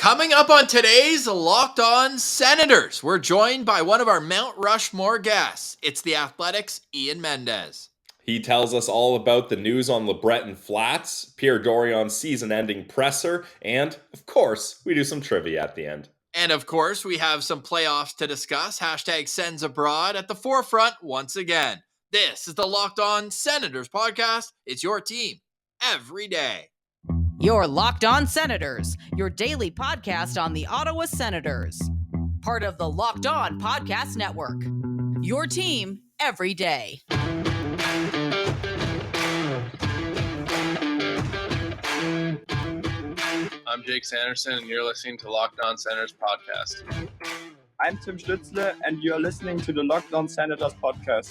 Coming up on today's Locked On Senators, we're joined by one of our Mount Rushmore guests. It's the Athletics' Ian Mendez. He tells us all about the news on LeBreton Flats, Pierre Dorion's season-ending presser, and, of course, we do some trivia at the end. And, of course, we have some playoffs to discuss. Hashtag Sens Abroad at the forefront once again. This is the Locked On Senators podcast. It's your team every day. You're Locked On Senators, your daily podcast on the Ottawa Senators. Part of the Locked On Podcast Network. Your team every day. I'm Jake Sanderson, and you're listening to Locked On Senators podcast. I'm Tim Stützle, and you're listening to the Locked On Senators podcast.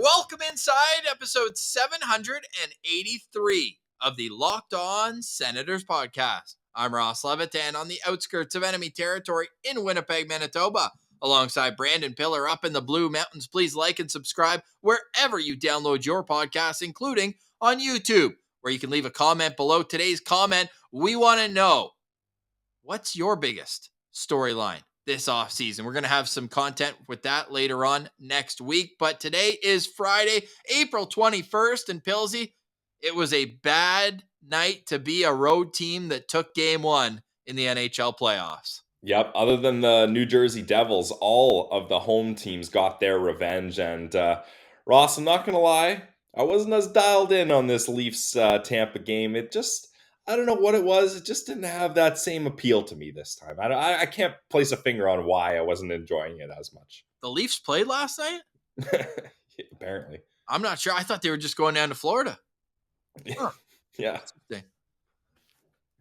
Welcome inside episode 783 of the Locked On Senators podcast. I'm Ross Levitan on the outskirts of enemy territory in Winnipeg, Manitoba, alongside Brandon Piller up in the Blue Mountains. Please like and subscribe wherever you download your podcasts, including on YouTube, where you can leave a comment below today's comment. We want to know, what's your biggest storyline this offseason? We're going to have some content with that later on next week. But today is Friday, April 21st. And Pilsy, it was a bad night to be a road team that took game one in the NHL playoffs. Yep, other than the New Jersey Devils, all of the home teams got their revenge. And Ross, I'm not going to lie, I wasn't as dialed in on this Leafs-Tampa game. It just, I don't know what it was. It just didn't have that same appeal to me this time. I can't place a finger on why I wasn't enjoying it as much. The Leafs played last night? Apparently. I'm not sure. I thought they were just going down to Florida. Huh. Yeah.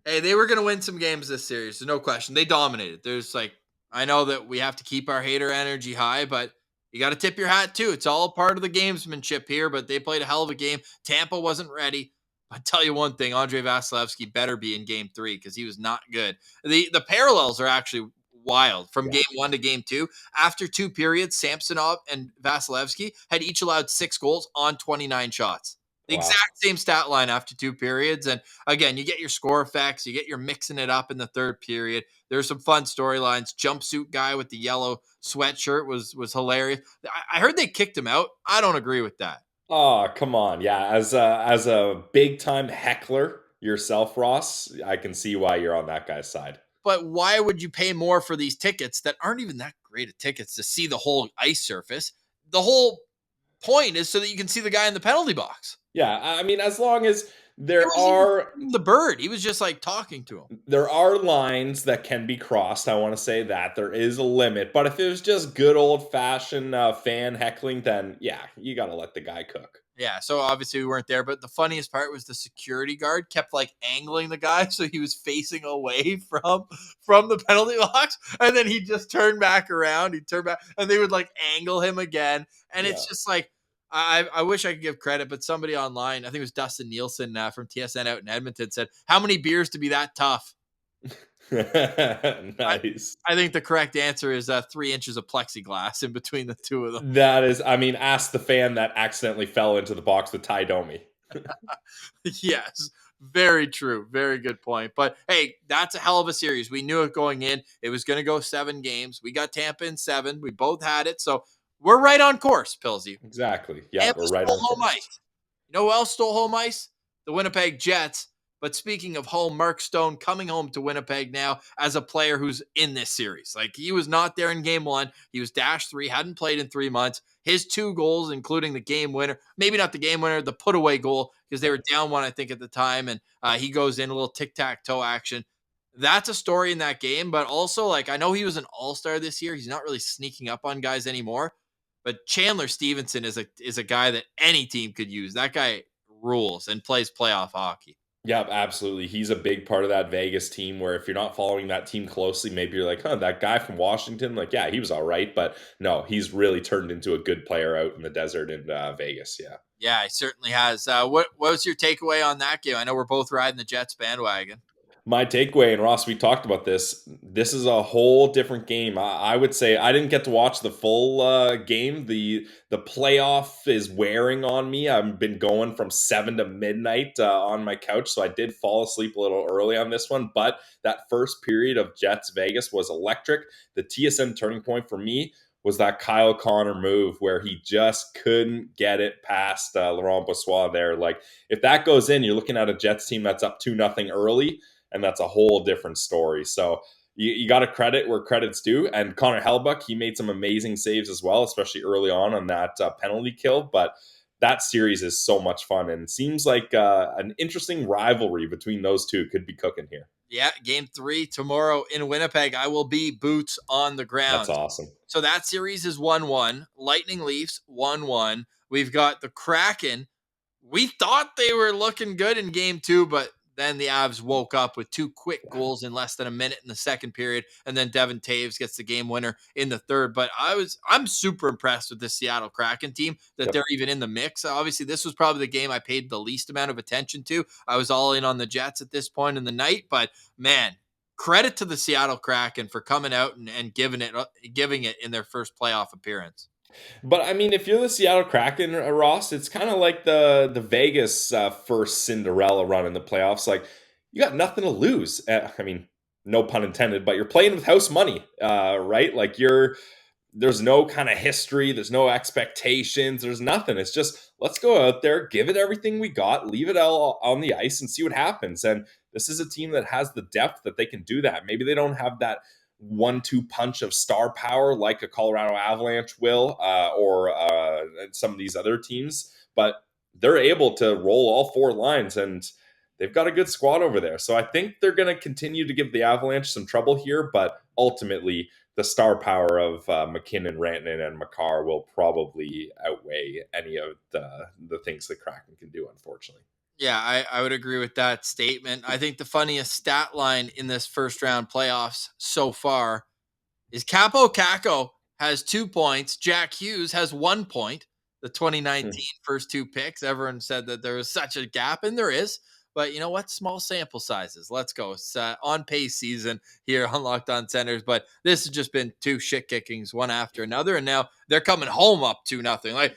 Hey, they were going to win some games this series. There's no question. They dominated. I know that we have to keep our hater energy high, but you got to tip your hat too. It's all part of the gamesmanship here, but they played a hell of a game. Tampa wasn't ready. I tell you one thing, Andrei Vasilevskiy better be in game 3 because he was not good. The parallels are actually wild from game 1 to game 2. After 2 periods, Samsonov and Vasilevskiy had each allowed 6 goals on 29 shots. The exact same stat line after 2 periods. And again, you get your score effects. You get your mixing it up in the 3rd period. There's some fun storylines. Jumpsuit guy with the yellow sweatshirt was hilarious. I heard they kicked him out. I don't agree with that. Oh, come on. Yeah, as a big-time heckler yourself, Ross, I can see why you're on that guy's side. But why would you pay more for these tickets that aren't even that great of tickets to see the whole ice surface? The whole point is so that you can see the guy in the penalty box. Yeah, I mean, as long as the bird, he was just like talking to him. There are lines that can be crossed. I want to say that there is a limit, but if it was just good old-fashioned fan heckling, then yeah, you got to let the guy cook. Yeah, so obviously we weren't there, but the funniest part was the security guard kept like angling the guy so he was facing away from the penalty box, and then he just turned back around. He'd turn back, and they would like angle him again, and it's just like, I wish I could give credit, but somebody online, I think it was Dustin Nielsen from TSN out in Edmonton, said, how many beers to be that tough? Nice. I think the correct answer is 3 inches of plexiglass in between the two of them. That is, I mean, ask the fan that accidentally fell into the box with Ty Domi. Yes, very true. Very good point. But hey, that's a hell of a series. We knew it going in. It was going to go 7 games. We got Tampa in 7. We both had it. So we're right on course, Pilsy. Exactly. Yeah, we're right on home course. Ice. You know who else stole home ice? The Winnipeg Jets. But speaking of home, Mark Stone coming home to Winnipeg now as a player who's in this series. Like, he was not there in game 1. He was -3, hadn't played in 3 months. His 2 goals, including the game winner, maybe not the game winner, the put-away goal, because they were down 1, I think, at the time. And he goes in a little tic-tac-toe action. That's a story in that game. But also, like, I know he was an all-star this year. He's not really sneaking up on guys anymore. But Chandler Stevenson is a guy that any team could use. That guy rules and plays playoff hockey. Yeah, absolutely. He's a big part of that Vegas team where if you're not following that team closely, maybe you're like, that guy from Washington, like, yeah, he was all right. But no, he's really turned into a good player out in the desert in Vegas, yeah. Yeah, he certainly has. What was your takeaway on that game? I know we're both riding the Jets bandwagon. My takeaway, and Ross, we talked about this. This is a whole different game. I would say I didn't get to watch the full game. The playoff is wearing on me. I've been going from 7 to midnight on my couch, so I did fall asleep a little early on this one. But that first period of Jets Vegas was electric. The TSN turning point for me was that Kyle Connor move where he just couldn't get it past Laurent Brossoit there. Like, if that goes in, you're looking at a Jets team that's up 2-0 early, and that's a whole different story. So you got to credit where credit's due. And Connor Hellebuck, he made some amazing saves as well, especially early on that penalty kill. But that series is so much fun, and seems like an interesting rivalry between those two could be cooking here. Yeah, game 3 tomorrow in Winnipeg. I will be boots on the ground. That's awesome. So that series is 1-1. Lightning Leafs 1-1. We've got the Kraken. We thought they were looking good in game 2, but then the Avs woke up with 2 quick goals in less than a minute in the second period, and then Devin Taves gets the game winner in the third. But I'm super impressed with this Seattle Kraken team that they're even in the mix. Obviously, this was probably the game I paid the least amount of attention to. I was all in on the Jets at this point in the night, but man, credit to the Seattle Kraken for coming out and giving it in their first playoff appearance. But I mean, if you're the Seattle Kraken, Ross, it's kind of like the Vegas first Cinderella run in the playoffs. Like, you got nothing to lose. I mean, no pun intended, but you're playing with house money, right? Like, there's no kind of history, there's no expectations, there's nothing. It's just, let's go out there, give it everything we got, leave it all on the ice, and see what happens. And this is a team that has the depth that they can do that. Maybe they don't have that 1-2 punch of star power like a Colorado Avalanche will, or some of these other teams, but they're able to roll all 4 lines, and they've got a good squad over there. So I think they're going to continue to give the Avalanche some trouble here, but ultimately the star power of McKinnon, Rantanen, and Makar will probably outweigh any of the things the Kraken can do, unfortunately. Yeah, I would agree with that statement. I think the funniest stat line in this first round playoffs so far is Capo Caco has 2 points. Jack Hughes has 1 point. The 2019 first 2 picks. Everyone said that there was such a gap, and there is. But you know what? Small sample sizes. Let's go. It's on pace season here on Locked On Senators. But this has just been 2 shit kickings, one after another. And now they're coming home up 2-0. Like,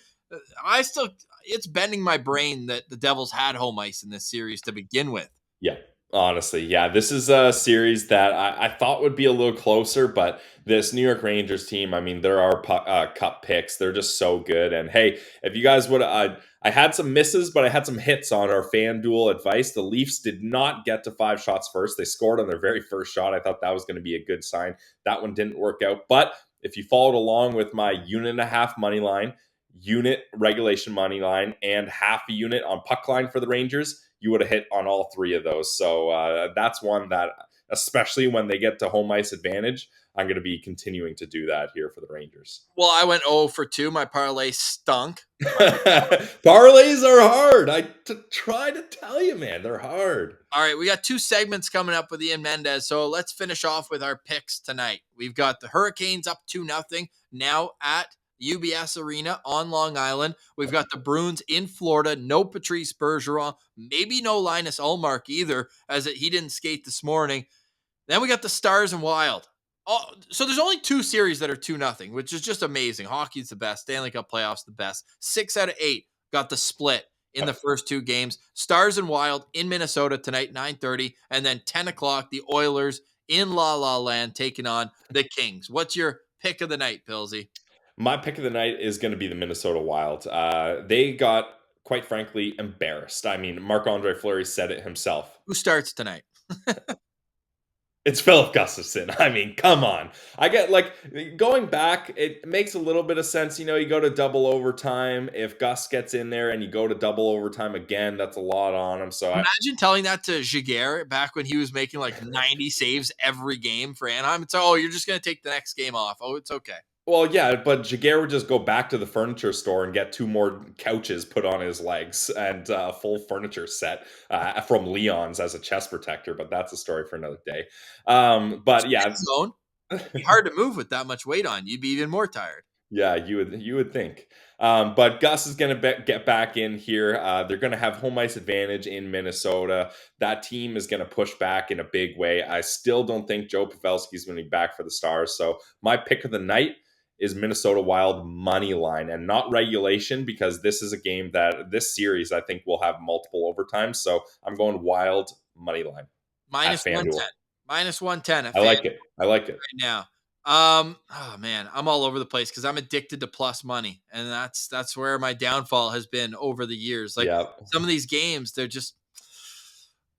it's bending my brain that the Devils had home ice in this series to begin with. Yeah, honestly. Yeah, this is a series that I thought would be a little closer, but this New York Rangers team, I mean, there are cup picks. They're just so good. And hey, if you guys would, I had some misses, but I had some hits on our FanDuel advice. The Leafs did not get to 5 shots first. They scored on their very first shot. I thought that was going to be a good sign. That one didn't work out. But if you followed along with my 1.5 money line, unit regulation money line, and half a unit on puck line for the Rangers, you would have hit on all 3 of those. So that's one that, especially when they get to home ice advantage, I'm going to be continuing to do that here for the Rangers. Well, I went 0 for 2. My parlay stunk. Parlays are hard. I try to tell you, man, they're hard. All right, we got 2 segments coming up with Ian Mendez, so let's finish off with our picks tonight. We've got the Hurricanes up 2-0 now at UBS Arena on Long Island. We've got the Bruins in Florida. No Patrice Bergeron. Maybe no Linus Ullmark either, as he didn't skate this morning. Then we got the Stars and Wild. Oh, so there's only 2 series that are 2-0, which is just amazing. Hockey's the best. Stanley Cup playoffs the best. 6 out of 8 got the split in the first 2 games. Stars and Wild in Minnesota tonight, 9:30, and then 10 o'clock, the Oilers in La La Land taking on the Kings. What's your pick of the night, Pilsy? My pick of the night is going to be the Minnesota Wild. They got, quite frankly, embarrassed. I mean, Marc-Andre Fleury said it himself. Who starts tonight? It's Philip Gustafson. I mean, come on. I get, like, going back, it makes a little bit of sense. You know, you go to double overtime. If Gus gets in there and you go to double overtime again, that's a lot on him. So imagine telling that to Giguère back when he was making like 90 saves every game for Anaheim. It's, oh, you're just going to take the next game off. Oh, it's okay. Well, yeah, but Giguère would just go back to the furniture store and get 2 more couches put on his legs and a full furniture set from Leon's as a chest protector. But that's a story for another day. But yeah, zone. It'd be hard to move with that much weight on. You'd be even more tired. Yeah, you would think. But Gus is going to get back in here. They're going to have home ice advantage in Minnesota. That team is going to push back in a big way. I still don't think Joe Pavelski is going to be back for the Stars. So my pick of the night is Minnesota Wild money line and not regulation, because this is a game that this series I think will have multiple overtimes. So I'm going Wild money line Minus at FanDuel. 110. Minus 110 at I like it. right now. Oh man, I'm all over the place because I'm addicted to plus money, and that's where my downfall has been over the years. Like Yeah. some of these games, they're just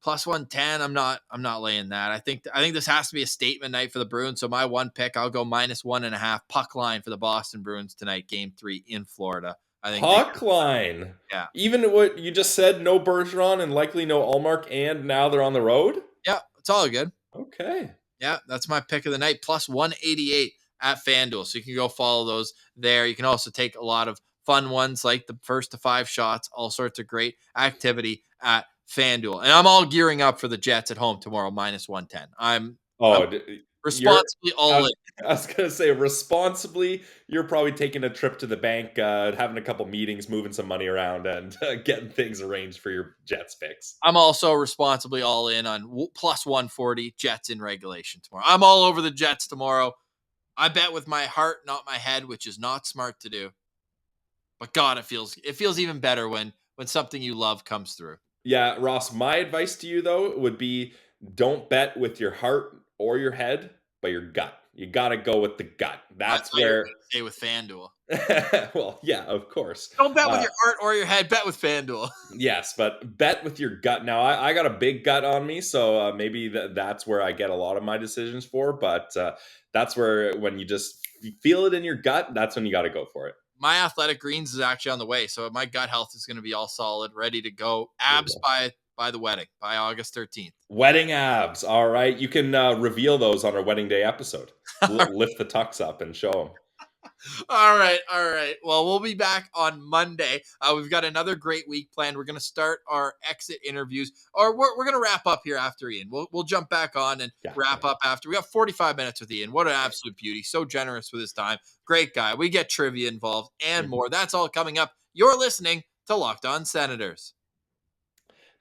plus 110. I'm not laying that. I think this has to be a statement night for the Bruins. So my one pick, I'll go minus 1.5 puck line for the Boston Bruins tonight, Game 3 in Florida. I think Puck line. Yeah. Even what you just said, no Bergeron and likely no Allmark, and now they're on the road? Yeah, it's all good. Okay. Yeah, that's my pick of the night, plus 188 at FanDuel. So you can go follow those there. You can also take a lot of fun ones like the first to 5 shots, all sorts of great activity at FanDuel. And I'm all gearing up for the Jets at home tomorrow, minus 110. I'm responsibly all in. I was going to say, responsibly, you're probably taking a trip to the bank, having a couple meetings, moving some money around, and getting things arranged for your Jets picks. I'm also responsibly all in on plus 140 Jets in regulation tomorrow. I'm all over the Jets tomorrow. I bet with my heart, not my head, which is not smart to do. But God, it feels even better when something you love comes through. Yeah, Ross, my advice to you, though, would be don't bet with your heart or your head, but your gut. You got to go with the gut. That's where... Stay with FanDuel. Well, yeah, of course. Don't bet with your heart or your head. Bet with FanDuel. Yes, but bet with your gut. Now, I got a big gut on me, so maybe that's where I get a lot of my decisions for. But that's where, when you just feel it in your gut, that's when you got to go for it. My Athletic Greens is actually on the way, so my gut health is going to be all solid, ready to go. Abs by the wedding, by August 13th. Wedding abs. All right. You can reveal those on our wedding day episode. Lift the tucks up and show them. All right. Well, we'll be back on Monday. We've got another great week planned. We're going to start our exit interviews, or we're going to wrap up here after Ian. We'll jump back on and wrap up after. We got 45 minutes with Ian. What an absolute beauty. So generous with his time. Great guy. We get trivia involved and more. That's all coming up. You're listening to Locked On Senators.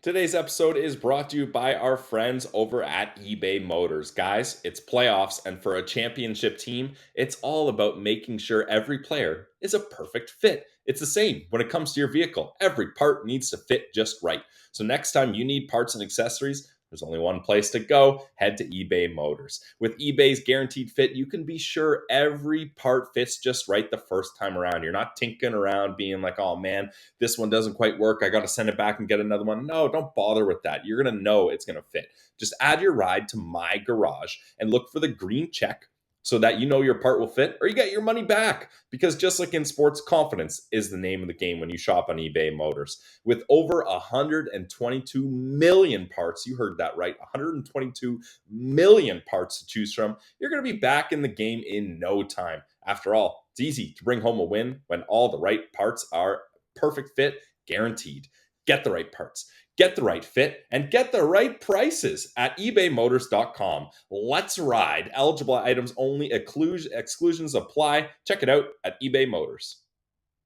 Today's episode is brought to you by our friends over at eBay Motors. Guys, it's playoffs, and for a championship team, it's all about making sure every player is a perfect fit. It's the same when it comes to your vehicle. Every part needs to fit just right. So next time you need parts and accessories, there's only one place to go. Head to eBay Motors. With eBay's guaranteed fit, you can be sure every part fits just right the first time around. You're not tinkering around being like, oh man, this one doesn't quite work. I got to send it back and get another one. No, don't bother with that. You're going to know it's going to fit. Just add your ride to My Garage and look for the green check so that you know your part will fit, or you get your money back. Because just like in sports, confidence is the name of the game when you shop on eBay Motors. With over 122 million parts, you heard that right, 122 million parts to choose from, you're going to be back in the game in no time. After all, it's easy to bring home a win when all the right parts are perfect fit, guaranteed. Get the right parts, get the right fit, and get the right prices at ebaymotors.com. Let's ride. Eligible items only. Exclusions apply. Check it out at eBay Motors.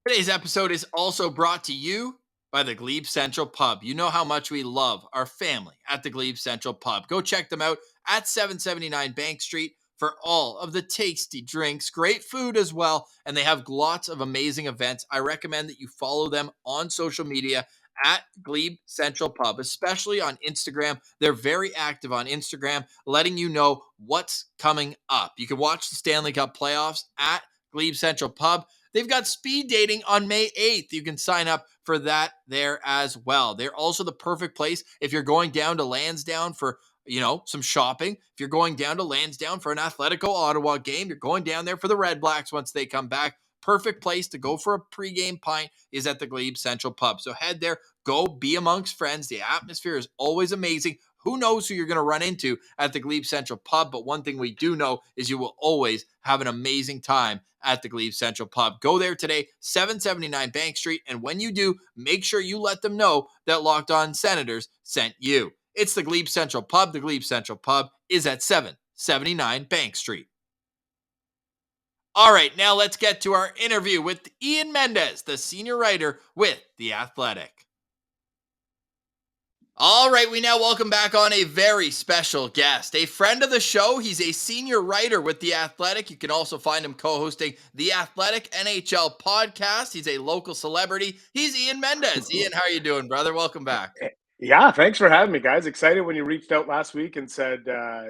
Today's episode is also brought to you by the GLEBE Central Pub. You know how much we love our family at the GLEBE Central Pub. Go check them out at 779 Bank Street for all of the tasty drinks, great food as well, and they have lots of amazing events. I recommend that you follow them on social media at GLEBE Central Pub, especially on Instagram. They're very active on Instagram, letting you know what's coming up. You can watch the Stanley Cup playoffs at GLEBE Central Pub. They've got speed dating on May 8th. You can sign up for that there as well. They're also the perfect place if you're going down to Lansdowne for some shopping. If you're going down to Lansdowne for an Atletico Ottawa game, you're going down there for the Red Blacks once they come back. Perfect place to go for a pregame pint is at the GLEBE Central Pub. So head there, go be amongst friends. The atmosphere is always amazing. Who knows who you're going to run into at the GLEBE Central Pub, but one thing we do know is you will always have an amazing time at the GLEBE Central Pub. Go there today, 779 Bank Street, and when you do, make sure you let them know that Locked On Senators sent you. It's the GLEBE Central Pub. The GLEBE Central Pub is at 779 Bank Street. All right, now let's get to our interview with Ian Mendez, the senior writer with The Athletic. All right, we now welcome back on a very special guest, a friend of the show. He's a senior writer with The Athletic. You can also find him co-hosting The Athletic NHL podcast. He's a local celebrity. He's Ian Mendez. Ian, how are you doing, brother? Welcome back. Yeah, thanks for having me, guys. Excited when you reached out last week and said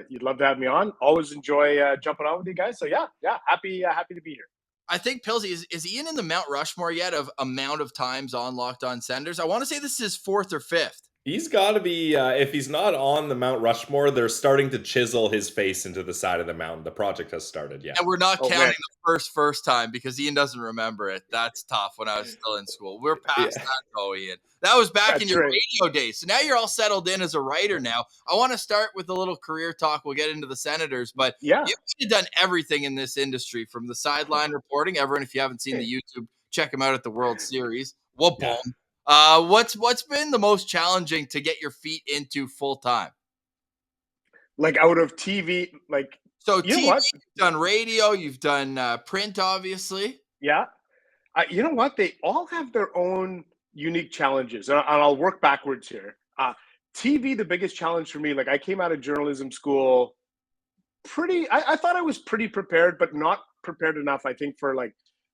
you'd love to have me on. Always enjoy jumping on with you guys. So yeah, happy to be here. I think, Pilsy, is Ian in the Mount Rushmore yet of amount of times on Locked On Senators? I want to say this is his 4th or 5th. He's got to be, if he's not on the Mount Rushmore, they're starting to chisel his face into the side of the mountain. The project has started, yeah. And we're not counting the first time because Ian doesn't remember it. That's tough when I was still in school. We're past that, though, Ian. That was back in your radio days. So now you're all settled in as a writer now. I want to start with a little career talk. We'll get into the Senators, but you've done everything in this industry from the sideline reporting. Everyone, if you haven't seen the YouTube, check him out at the World Series. Whoop, boom. What's been the most challenging to get your feet into full time? Like out of TV, like so TV, you've done radio, you've done print, obviously. Yeah, you know what? They all have their own unique challenges, and I'll work backwards here. TV, the biggest challenge for me, like I came out of journalism school I thought I was pretty prepared, but not prepared enough, I think, for like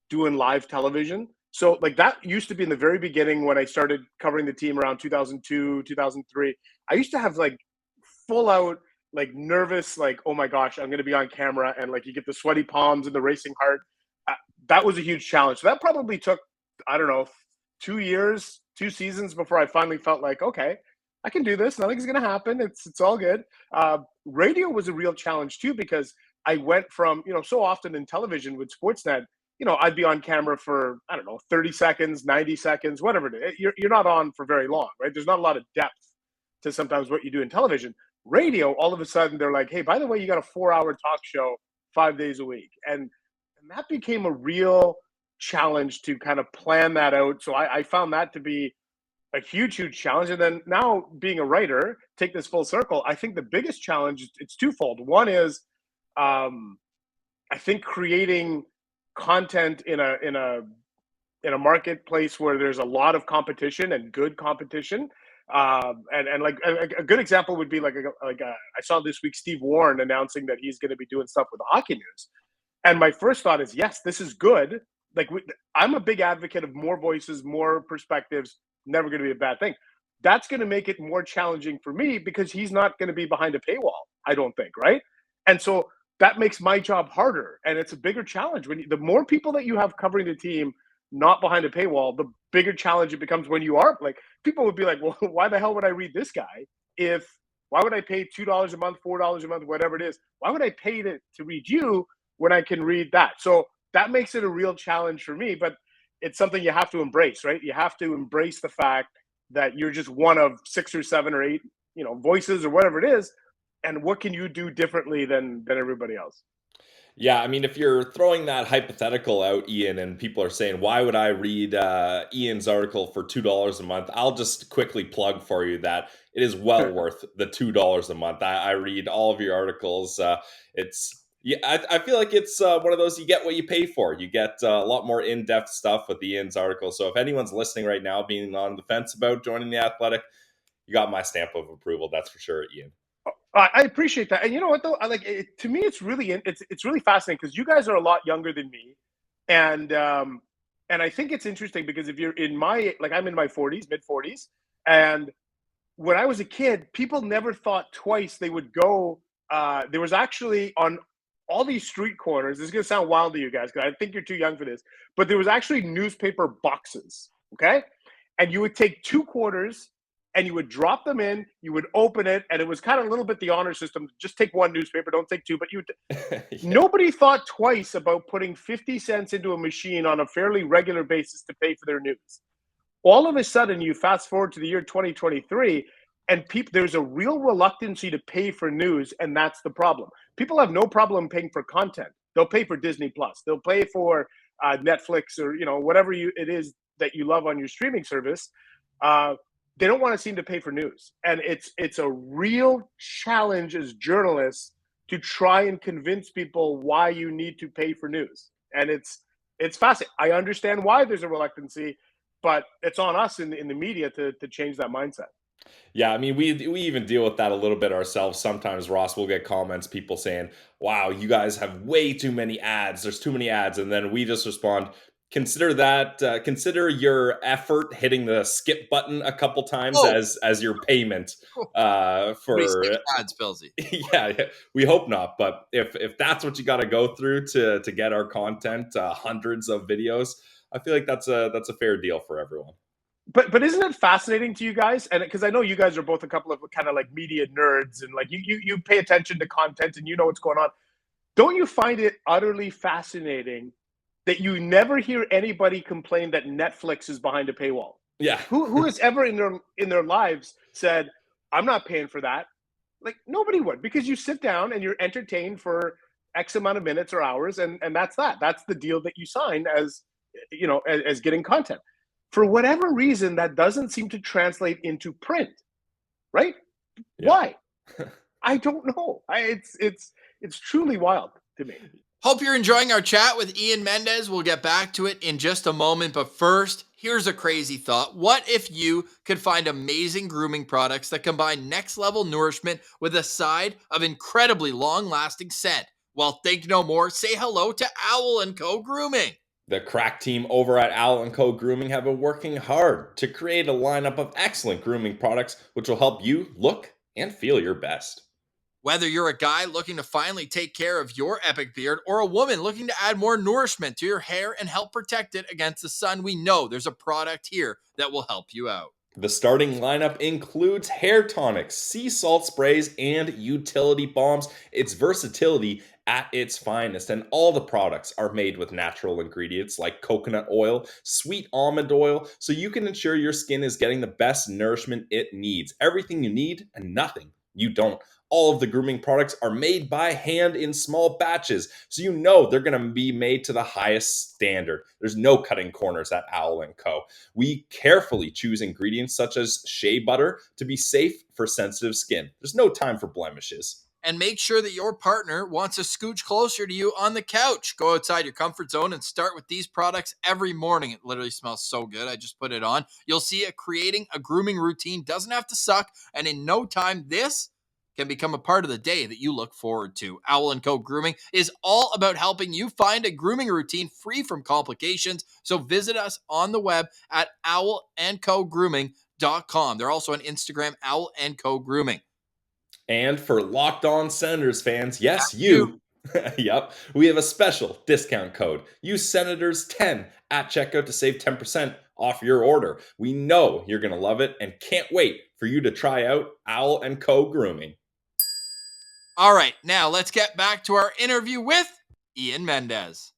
doing live television. So like that used to be in the very beginning when I started covering the team around 2002, 2003. I used to have like full out like nervous, like, oh my gosh, I'm going to be on camera. And like you get the sweaty palms and the racing heart. That was a huge challenge. So that probably took, I don't know, 2 years, 2 seasons before I finally felt like, okay, I can do this. Nothing's going to happen. It's all good. Radio was a real challenge too, because I went from, so often in television with Sportsnet, I'd be on camera for, I don't know, 30 seconds, 90 seconds, whatever it is. You're not on for very long, right? There's not a lot of depth to sometimes what you do in television. Radio, all of a sudden, they're like, hey, by the way, you got a 4-hour talk show 5 days a week. And that became a real challenge to kind of plan that out. So I found that to be a huge, huge challenge. And then now being a writer, take this full circle, I think the biggest challenge, it's twofold. One is, I think creating content in a marketplace where there's a lot of competition and good competition, and like a good example would be I saw this week Steve Warren announcing that he's going to be doing stuff with the Hockey News, and my first thought is, yes, this is good. Like I'm a big advocate of more voices, more perspectives. Never going to be a bad thing. That's going to make it more challenging for me because he's not going to be behind a paywall, I don't think, right? And so that makes my job harder, and it's a bigger challenge. The more people that you have covering the team not behind a paywall, the bigger challenge it becomes when you are. Like, people would be like, well, why the hell would I read this guy? Why would I pay $2 a month, $4 a month, whatever it is? Why would I pay to read you when I can read that? So that makes it a real challenge for me, but it's something you have to embrace, right? You have to embrace the fact that you're just one of 6 or 7 or 8, voices or whatever it is. And what can you do differently than everybody else? Yeah, I mean, if you're throwing that hypothetical out, Ian, and people are saying, why would I read Ian's article for $2 a month? I'll just quickly plug for you that it is well worth the $2 a month. I read all of your articles. I feel like it's one of those, you get what you pay for. You get a lot more in-depth stuff with Ian's article. So if anyone's listening right now being on the fence about joining The Athletic, you got my stamp of approval. That's for sure, Ian. I appreciate that. And you know what, though? To me, it's really fascinating because you guys are a lot younger than me. And I think it's interesting because if you're in I'm in my 40s, mid 40s. And when I was a kid, people never thought twice they would go. There was actually on all these street corners, this is going to sound wild to you guys because I think you're too young for this, but there was actually newspaper boxes, okay? And you would take 2 quarters and you would drop them in, you would open it, and it was kind of a little bit the honor system. Just take 1 newspaper, don't take 2. But Nobody thought twice about putting 50 cents into a machine on a fairly regular basis to pay for their news. All of a sudden, you fast forward to the year 2023, and there's a real reluctancy to pay for news, and that's the problem. People have no problem paying for content. They'll pay for Disney Plus. They'll pay for Netflix or whatever it is that you love on your streaming service. They don't want to seem to pay for news, and it's a real challenge as journalists to try and convince people why you need to pay for news. And it's fascinating. I understand why there's a reluctancy, but it's on us in the media to change that mindset. Yeah, I mean, we even deal with that a little bit ourselves. Sometimes, Ross, will get comments, people saying, "Wow, you guys have way too many ads. There's too many ads," and then we just respond, "Consider that. Consider your effort hitting the skip button a couple times Oh. as your payment Nobody for." skips ads, Pilsy. Yeah, we hope not. But if that's what you got to go through to get our content, hundreds of videos, I feel like that's a fair deal for everyone. But isn't it fascinating to you guys? And because I know you guys are both a couple of kind of like media nerds, and like you pay attention to content and you know what's going on. Don't you find it utterly fascinating that you never hear anybody complain that Netflix is behind a paywall? Yeah. Who has ever in their lives said, "I'm not paying for that"? Like, nobody would, because you sit down and you're entertained for X amount of minutes or hours, and that's that. That's the deal that you sign as, you know, as getting content. For whatever reason, that doesn't seem to translate into print, right? Yeah. Why? I don't know. It's truly wild to me. Hope you're enjoying our chat with Ian Mendez. We'll get back to it in just a moment. But first, here's a crazy thought. What if you could find amazing grooming products that combine next level nourishment with a side of incredibly long lasting scent? Well, think no more. Say hello to Owl & Co. Grooming. The crack team over at Owl & Co. Grooming have been working hard to create a lineup of excellent grooming products which will help you look and feel your best. Whether you're a guy looking to finally take care of your epic beard or a woman looking to add more nourishment to your hair and help protect it against the sun, we know there's a product here that will help you out. The starting lineup includes hair tonics, sea salt sprays, and utility balms. It's versatility at its finest, and all the products are made with natural ingredients like coconut oil, sweet almond oil, so you can ensure your skin is getting the best nourishment it needs. Everything you need and nothing you don't. All of the grooming products are made by hand in small batches, so you know they're going to be made to the highest standard. There's no cutting corners at Owl & Co. We carefully choose ingredients such as shea butter to be safe for sensitive skin. There's no time for blemishes. And make sure that your partner wants to scooch closer to you on the couch. Go outside your comfort zone and start with these products every morning. It literally smells so good. I just put it on. You'll see it creating a grooming routine doesn't have to suck. And in no time, this can become a part of the day that you look forward to. Owl & Co. Grooming is all about helping you find a grooming routine free from complications. So visit us on the web at owlandcogrooming.com. They're also on Instagram, Owl & Co. Grooming. And for Locked On Senators fans, yes, you. Yep, we have a special discount code. Use Senators10 at checkout to save 10% off your order. We know you're going to love it and can't wait for you to try out Owl & Co. Grooming. All right, now let's get back to our interview with Ian Mendez.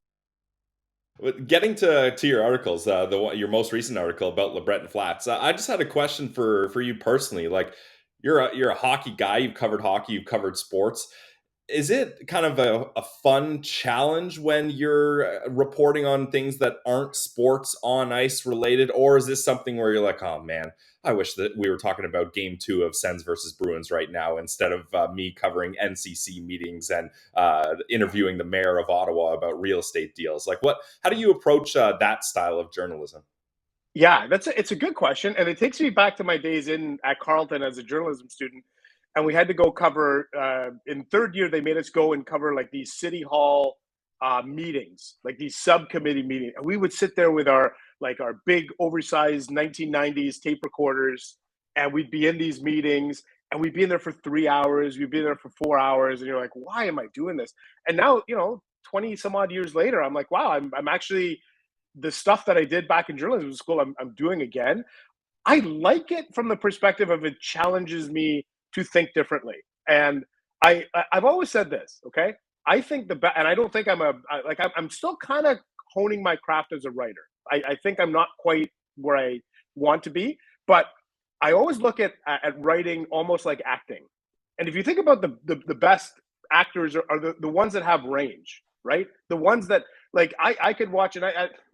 Getting to your articles, your most recent article about LeBreton Flats, I just had a question for you personally. Like, you're a hockey guy. You've covered hockey. You've covered sports. Is it kind of a fun challenge when you're reporting on things that aren't sports on ice related, or is this something where you're like, oh man, I wish that we were talking about Game 2 of Sens versus Bruins right now instead of me covering NCC meetings and interviewing the mayor of Ottawa about real estate deals? Like, how do you approach that style of journalism? Yeah, it's a good question, and it takes me back to my days at Carleton as a journalism student. And we had to go cover, in third year, they made us go and cover like these city hall meetings, like these subcommittee meetings. And we would sit there with our big oversized 1990s tape recorders, and we'd be in these meetings, and we'd be in there for 3 hours. We'd be in there for 4 hours. And you're like, why am I doing this? And now, 20 some odd years later, I'm like, wow, I'm actually, the stuff that I did back in journalism school, I'm doing again. I like it from the perspective of it challenges me to think differently. And I've always said this, okay? I think and I don't think I'm still kind of honing my craft as a writer. I think I'm not quite where I want to be, but I always look at writing almost like acting. And if you think about the best actors are the ones that have range, right? The ones that, like, I could watch, and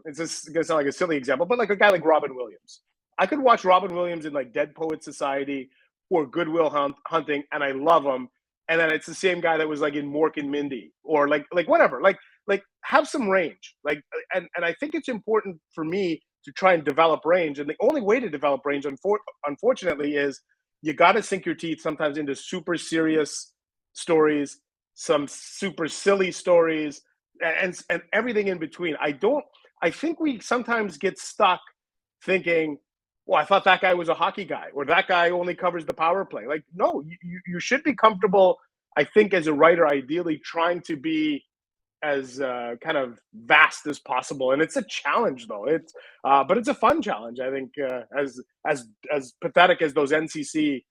it's just gonna sound like a silly example, but like a guy like Robin Williams. I could watch Robin Williams in like Dead Poets Society or Good Will Hunting, and I love him. And then it's the same guy that was like in Mork and Mindy, or like whatever. Like like have some range. Like, and I think it's important for me to try and develop range. And the only way to develop range, unfortunately, is you got to sink your teeth sometimes into super serious stories, some super silly stories, and everything in between. I think we sometimes get stuck thinking, well, I thought that guy was a hockey guy, or that guy only covers the power play. Like, no, you should be comfortable, I think, as a writer, ideally trying to be as kind of vast as possible. And it's a challenge, though. But it's a fun challenge, I think, as pathetic as those NCC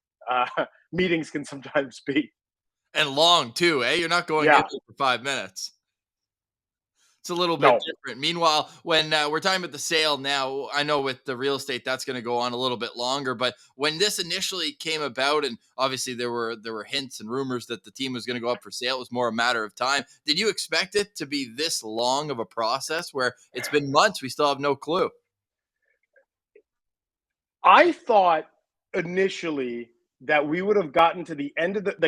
meetings can sometimes be. And long too, eh? You're not going Yeah. in for 5 minutes. It's a little bit No. different. Meanwhile, when we're talking about the sale now, I know with the real estate that's going to go on a little bit longer. But when this initially came about, and obviously there were hints and rumors that the team was going to go up for sale, it was more a matter of time. Did you expect it to be this long of a process where it's been months, we still have no clue? I thought initially that we would have gotten to the end of that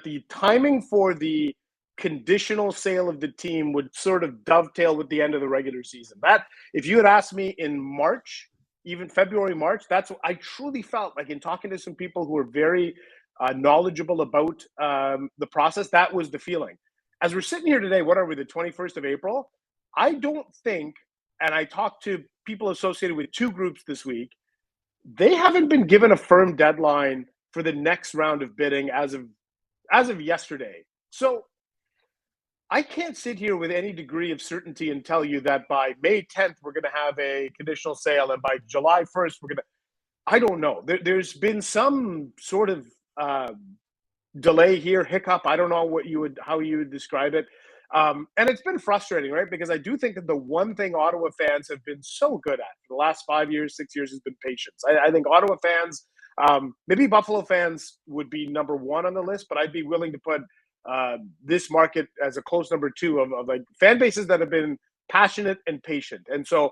the timing for the conditional sale of the team would sort of dovetail with the end of the regular season. That, if you had asked me in March, even February, March, that's what I truly felt like in talking to some people who were very knowledgeable about the process. That was the feeling. As we're sitting here today, what are we, the 21st of April? I don't think, and I talked to people associated with two groups this week, they haven't been given a firm deadline for the next round of bidding as of yesterday. So I can't sit here with any degree of certainty and tell you that by May 10th, we're going to have a conditional sale, and by July 1st, we're going to, I don't know. There's been some sort of delay here, hiccup. I don't know how you would describe it. And it's been frustrating, right? Because I do think that the one thing Ottawa fans have been so good at for the last 5 years, 6 years has been patience. I think Ottawa fans, maybe Buffalo fans would be number one on the list, but I'd be willing to put this market as a close number two of like fan bases that have been passionate and patient. And so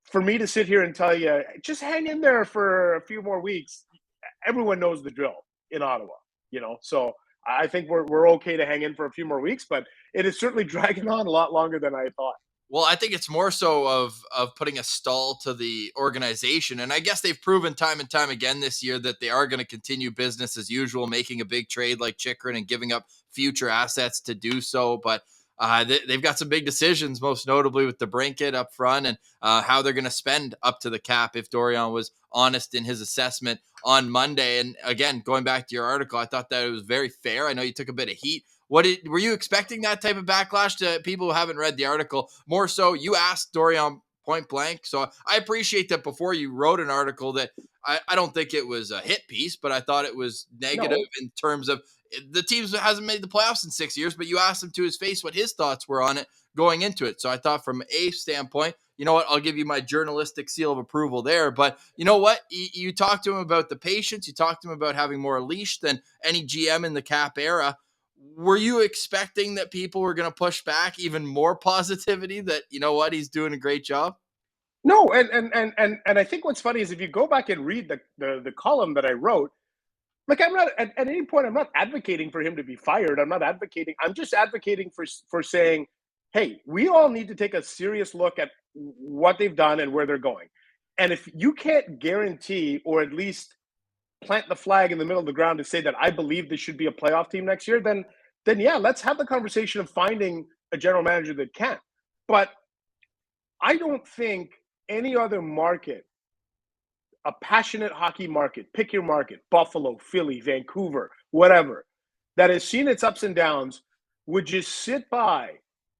for me to sit here and tell you, just hang in there for a few more weeks, everyone knows the drill in Ottawa, so I think we're okay to hang in for a few more weeks, but it is certainly dragging on a lot longer than I thought. Well, I think it's more so of putting a stall to the organization. And I guess they've proven time and time again this year that they are going to continue business as usual, making a big trade like Chychrun and giving up future assets to do so. But they've got some big decisions, most notably with the Brinket up front and how they're going to spend up to the cap, if Dorion was honest in his assessment on Monday. And again, going back to your article, I thought that it was very fair. I know you took a bit of heat. Were you expecting that type of backlash to people who haven't read the article? More so, you asked Dorion point blank. So I appreciate that before you wrote an article that I don't think it was a hit piece, but I thought it was negative in terms of the teams that hasn't made the playoffs in 6 years, but you asked him to his face what his thoughts were on it going into it. So I thought from a standpoint, you know what, I'll give you my journalistic seal of approval there. But you know what? You talked to him about the patience. You talked to him about having more leash than any GM in the cap era. Were you expecting that people were going to push back even more positivity that, you know what, he's doing a great job? No, and I think what's funny is if you go back and read the column that I wrote, like I'm not at any point, I'm not advocating for him to be fired. I'm just advocating for saying, hey, we all need to take a serious look at what they've done and where they're going. And if you can't guarantee or at least plant the flag in the middle of the ground to say that I believe this should be a playoff team next year, then yeah, let's have the conversation of finding a general manager that can. But I don't think any other market, a passionate hockey market, pick your market, Buffalo, Philly, Vancouver, whatever, that has seen its ups and downs, would just sit by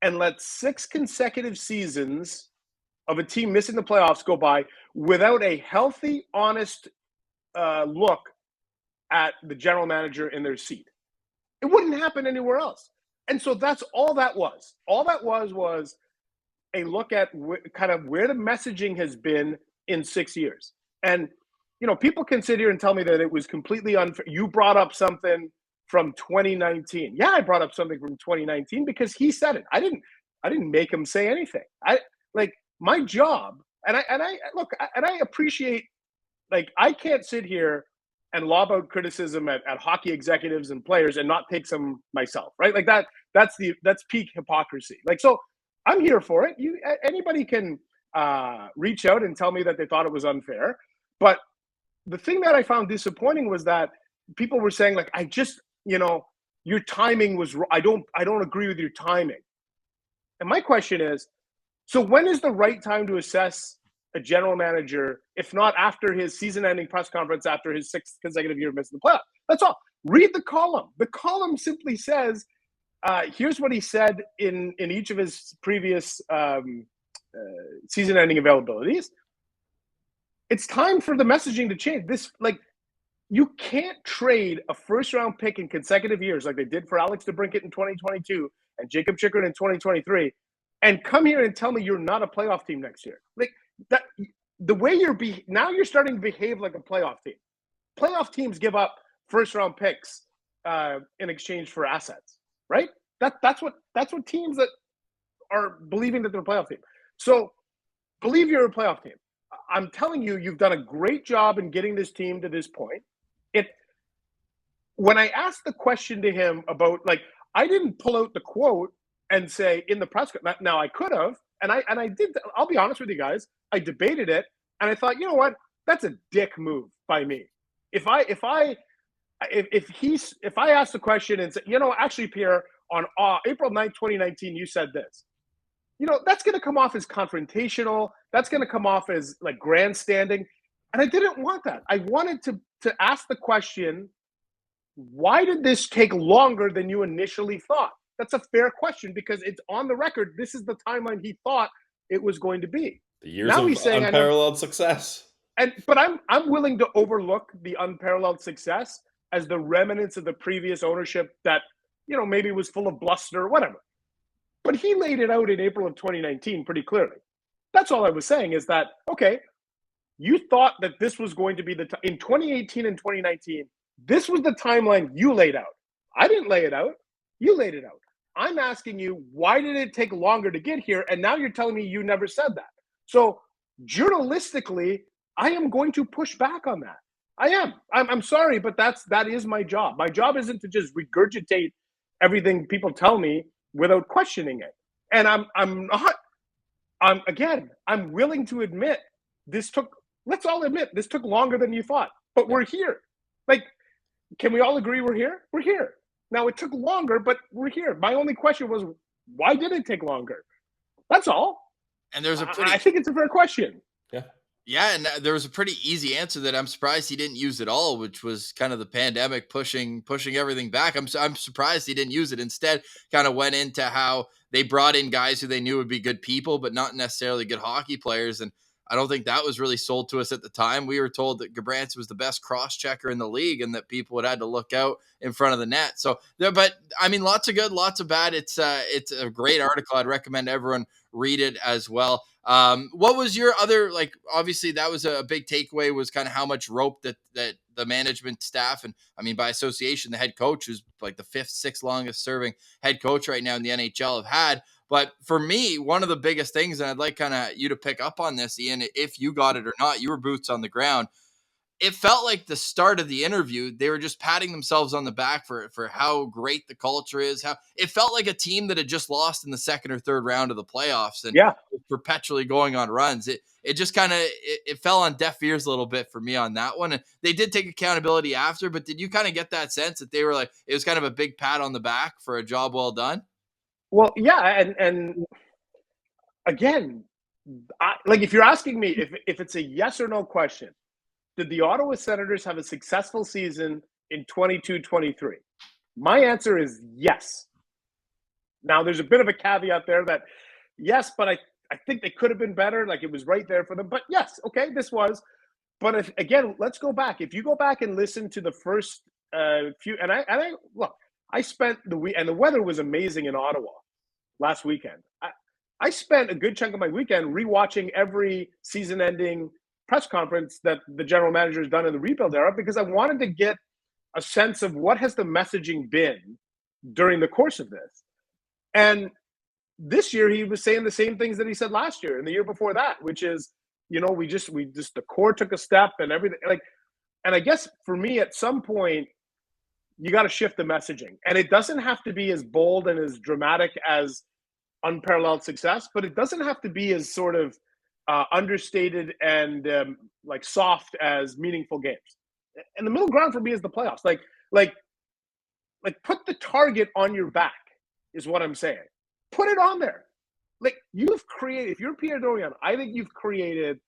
and let 6 consecutive seasons of a team missing the playoffs go by without a healthy, honest look at the general manager in their seat. It wouldn't happen anywhere else. And so that's all that was. All that was a look at kind of where the messaging has been in 6 years. And, people can sit here and tell me that it was completely unfair. You brought up something from 2019. Yeah, I brought up something from 2019 because he said it. I didn't make him say anything. My job, and I appreciate, I can't sit here and lob out criticism at hockey executives and players and not take some myself, right? That's peak hypocrisy. So I'm here for it. Anybody can reach out and tell me that they thought it was unfair. But the thing that I found disappointing was that people were saying, like, I just, your timing was, I don't agree with your timing. And my question is, so when is the right time to assess a general manager, if not after his season-ending press conference after his 6th consecutive year of missing the playoffs? That's all. Read the column. The column simply says, here's what he said in each of his previous season-ending availabilities. It's time for the messaging to change. You can't trade a first-round pick in consecutive years like they did for Alex DeBrincat in 2022 and Jacob Chickard in 2023 and come here and tell me you're not a playoff team next year. Like that, the way now you're starting to behave like a playoff team. Playoff teams give up first-round picks in exchange for assets, right? That's what teams that are believing that they're a playoff team. So believe you're a playoff team. I'm telling you, you've done a great job in getting this team to this point. When I asked the question to him about, like, I didn't pull out the quote and say in the press conference. Now I could have, and I did. I'll be honest with you guys. I debated it, and I thought, you know what? That's a dick move by me. If I asked the question and said, actually, Pierre, on April 9th, 2019, you said this. That's going to come off as confrontational. That's going to come off as like grandstanding. And I didn't want that. I wanted to ask the question, why did this take longer than you initially thought? That's a fair question because it's on the record. This is the timeline he thought it was going to be. The years of unparalleled success. But I'm willing to overlook the unparalleled success as the remnants of the previous ownership that, maybe was full of bluster or whatever. But he laid it out in April of 2019 pretty clearly. That's all I was saying is that, okay, you thought that this was going to be in 2018 and 2019, this was the timeline you laid out. I didn't lay it out. You laid it out. I'm asking you, why did it take longer to get here? And now you're telling me you never said that. So journalistically, I am going to push back on that. I am. I'm sorry, but that is my job. My job isn't to just regurgitate everything people tell me without questioning it. And I'm willing to admit let's all admit this took longer than you thought, but we're here. Like, can we all agree we're here? We're here. Now it took longer, but we're here. My only question was, why did it take longer? That's all. And there's I think it's a fair question. Yeah. Yeah, and there was a pretty easy answer that I'm surprised he didn't use at all, which was kind of the pandemic pushing everything back. I'm surprised he didn't use it. Instead, kind of went into how they brought in guys who they knew would be good people, but not necessarily good hockey players. And I don't think that was really sold to us at the time. We were told that Gabranson was the best cross-checker in the league and that people would have to look out in front of the net. So, but I mean, lots of good, lots of bad. It's a great article. I'd recommend everyone read it as well. What was your other, like, obviously that was a big takeaway, was kind of how much rope that the management staff, and I mean, by association, the head coach, who's like the 5th, 6th longest serving head coach right now in the NHL, have had. But for me, one of the biggest things, and I'd like kind of you to pick up on this, Ian, if you got it or not, you were boots on the ground. It felt like the start of the interview, they were just patting themselves on the back for how great the culture is. How it felt like a team that had just lost in the 2nd or 3rd round of the playoffs and perpetually going on runs. It just kind of it fell on deaf ears a little bit for me on that one. And they did take accountability after, but did you kind of get that sense that they were like, it was kind of a big pat on the back for a job well done? Well, yeah, and again, like, if you're asking me if it's a yes or no question, did the Ottawa Senators have a successful season in 22-23? My answer is yes. Now, there's a bit of a caveat there that yes, but I think they could have been better. Like, it was right there for them. But yes, okay, this was. But again, let's go back. If you go back and listen to the first few, and I look, I spent the week, and the weather was amazing in Ottawa last weekend. I spent a good chunk of my weekend rewatching every season-ending press conference that the general manager has done in the rebuild era, because I wanted to get a sense of what has the messaging been during the course of this. And this year he was saying the same things that he said last year and the year before that, which is, we just the core took a step and everything. Like, and I guess for me, at some point, you got to shift the messaging, and it doesn't have to be as bold and as dramatic as unparalleled success, but it doesn't have to be as sort of understated and like soft as meaningful games. And the middle ground for me is the playoffs. Like put the target on your back is what I'm saying. Put it on there. Like you've created, if you're Pierre Dorion, I think you've created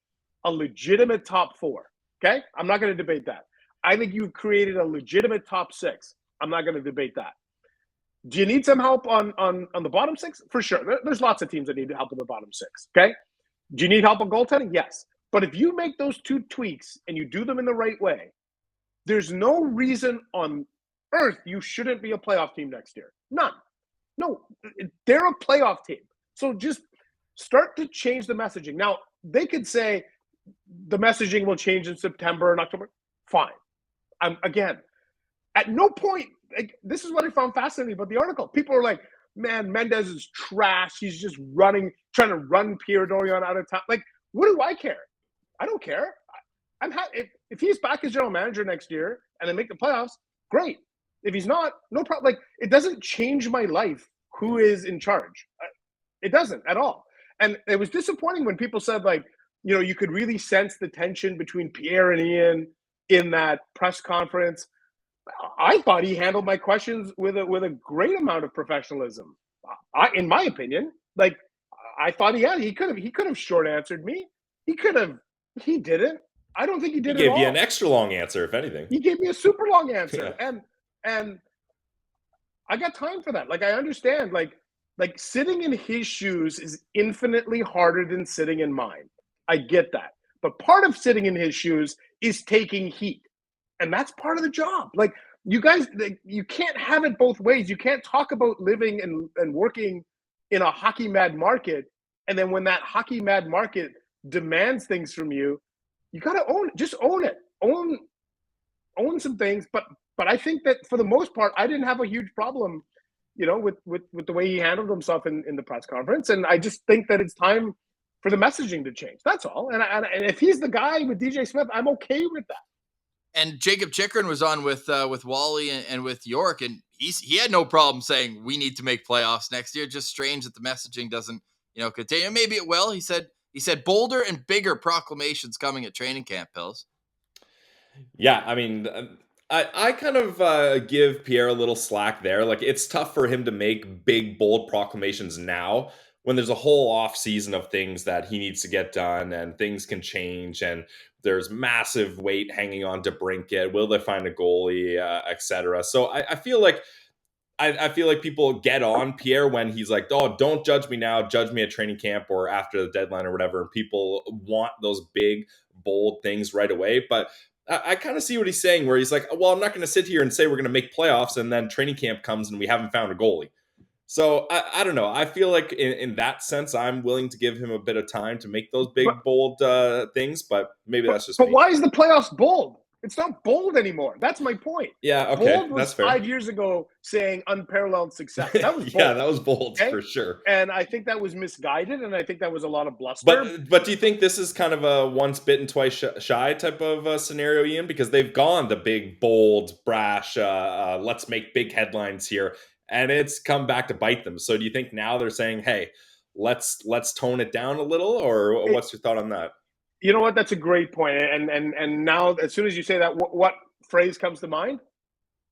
a legitimate top 4. Okay? I'm not going to debate that. I think you've created a legitimate top 6. I'm not going to debate that. Do you need some help on the bottom 6? For sure. There's lots of teams that need help in the bottom 6. Okay? Do you need help on goaltending? Yes. But if you make those 2 tweaks and you do them in the right way, there's no reason on earth you shouldn't be a playoff team next year. None. No, they're a playoff team. So just start to change the messaging. Now, they could say the messaging will change in September and October. Fine. Again, at no point, like, this is what I found fascinating about the article. People are like, man, Mendes is trash. He's just trying to run Pierre Dorion out of town. Like, what do I care? I don't care. I'm happy if he's back as general manager next year and they make the playoffs. Great. If he's not, no problem. Like, it doesn't change my life who is in charge. It doesn't at all. And it was disappointing when people said, like, you know, you could really sense the tension between Pierre and Ian in that press conference. I thought he handled my questions with a great amount of professionalism. In my opinion, like, I thought he could have short answered me. He didn't. I don't think he did. He gave at all. you an extra long answer, if anything. He gave me a super long answer, Yeah. and I got time for that. Like, I understand. Like sitting in his shoes is infinitely harder than sitting in mine. I get that, but part of sitting in his shoes is taking heat, and that's part of the job. Like, you guys, you can't have it both ways. You can't talk about living and working in a hockey mad market, and then when that hockey mad market demands things from you, you got to own it. Just own it. Own some things. But I think that for the most part, I didn't have a huge problem, you know, with the way he handled himself in the press conference. And I just think that it's time for the messaging to change. That's all. And if he's the guy with DJ Smith, I'm okay with that. And Jacob Chikrin was on with Wally and with York, and he had no problem saying we need to make playoffs next year. Just strange that the messaging doesn't, you know, continue. Maybe it will. He said bolder and bigger proclamations coming at training camp, Pills. Yeah, I mean, I kind of give Pierre a little slack there. Like, it's tough for him to make big, bold proclamations now when there's a whole off season of things that he needs to get done, and things can change, and there's massive weight hanging on to Brinkett. Will they find a goalie, etc. So I feel like I feel like people get on Pierre when he's like, oh, don't judge me now, judge me at training camp or after the deadline or whatever. And people want those big, bold things right away. But I kind of see what he's saying, where he's like, well, I'm not going to sit here and say we're going to make playoffs and then training camp comes and we haven't found a goalie. So I don't know. I feel like in that sense, I'm willing to give him a bit of time to make those big, bold things. But maybe that's just me. But why is the playoffs bold? It's not bold anymore. That's my point. Yeah, okay, bold was that's fair. 5 years ago saying unparalleled success. That was bold. Yeah, that was bold, okay? For sure. And I think that was misguided, and I think that was a lot of bluster. But do you think this is kind of a once bitten, twice shy type of scenario, Ian? Because they've gone the big, bold, brash, let's make big headlines here, and it's come back to bite them. So do you think now they're saying, hey, let's tone it down a little, or what's your thought on that? You know what? That's a great point. And now, as soon as you say that, what phrase comes to mind?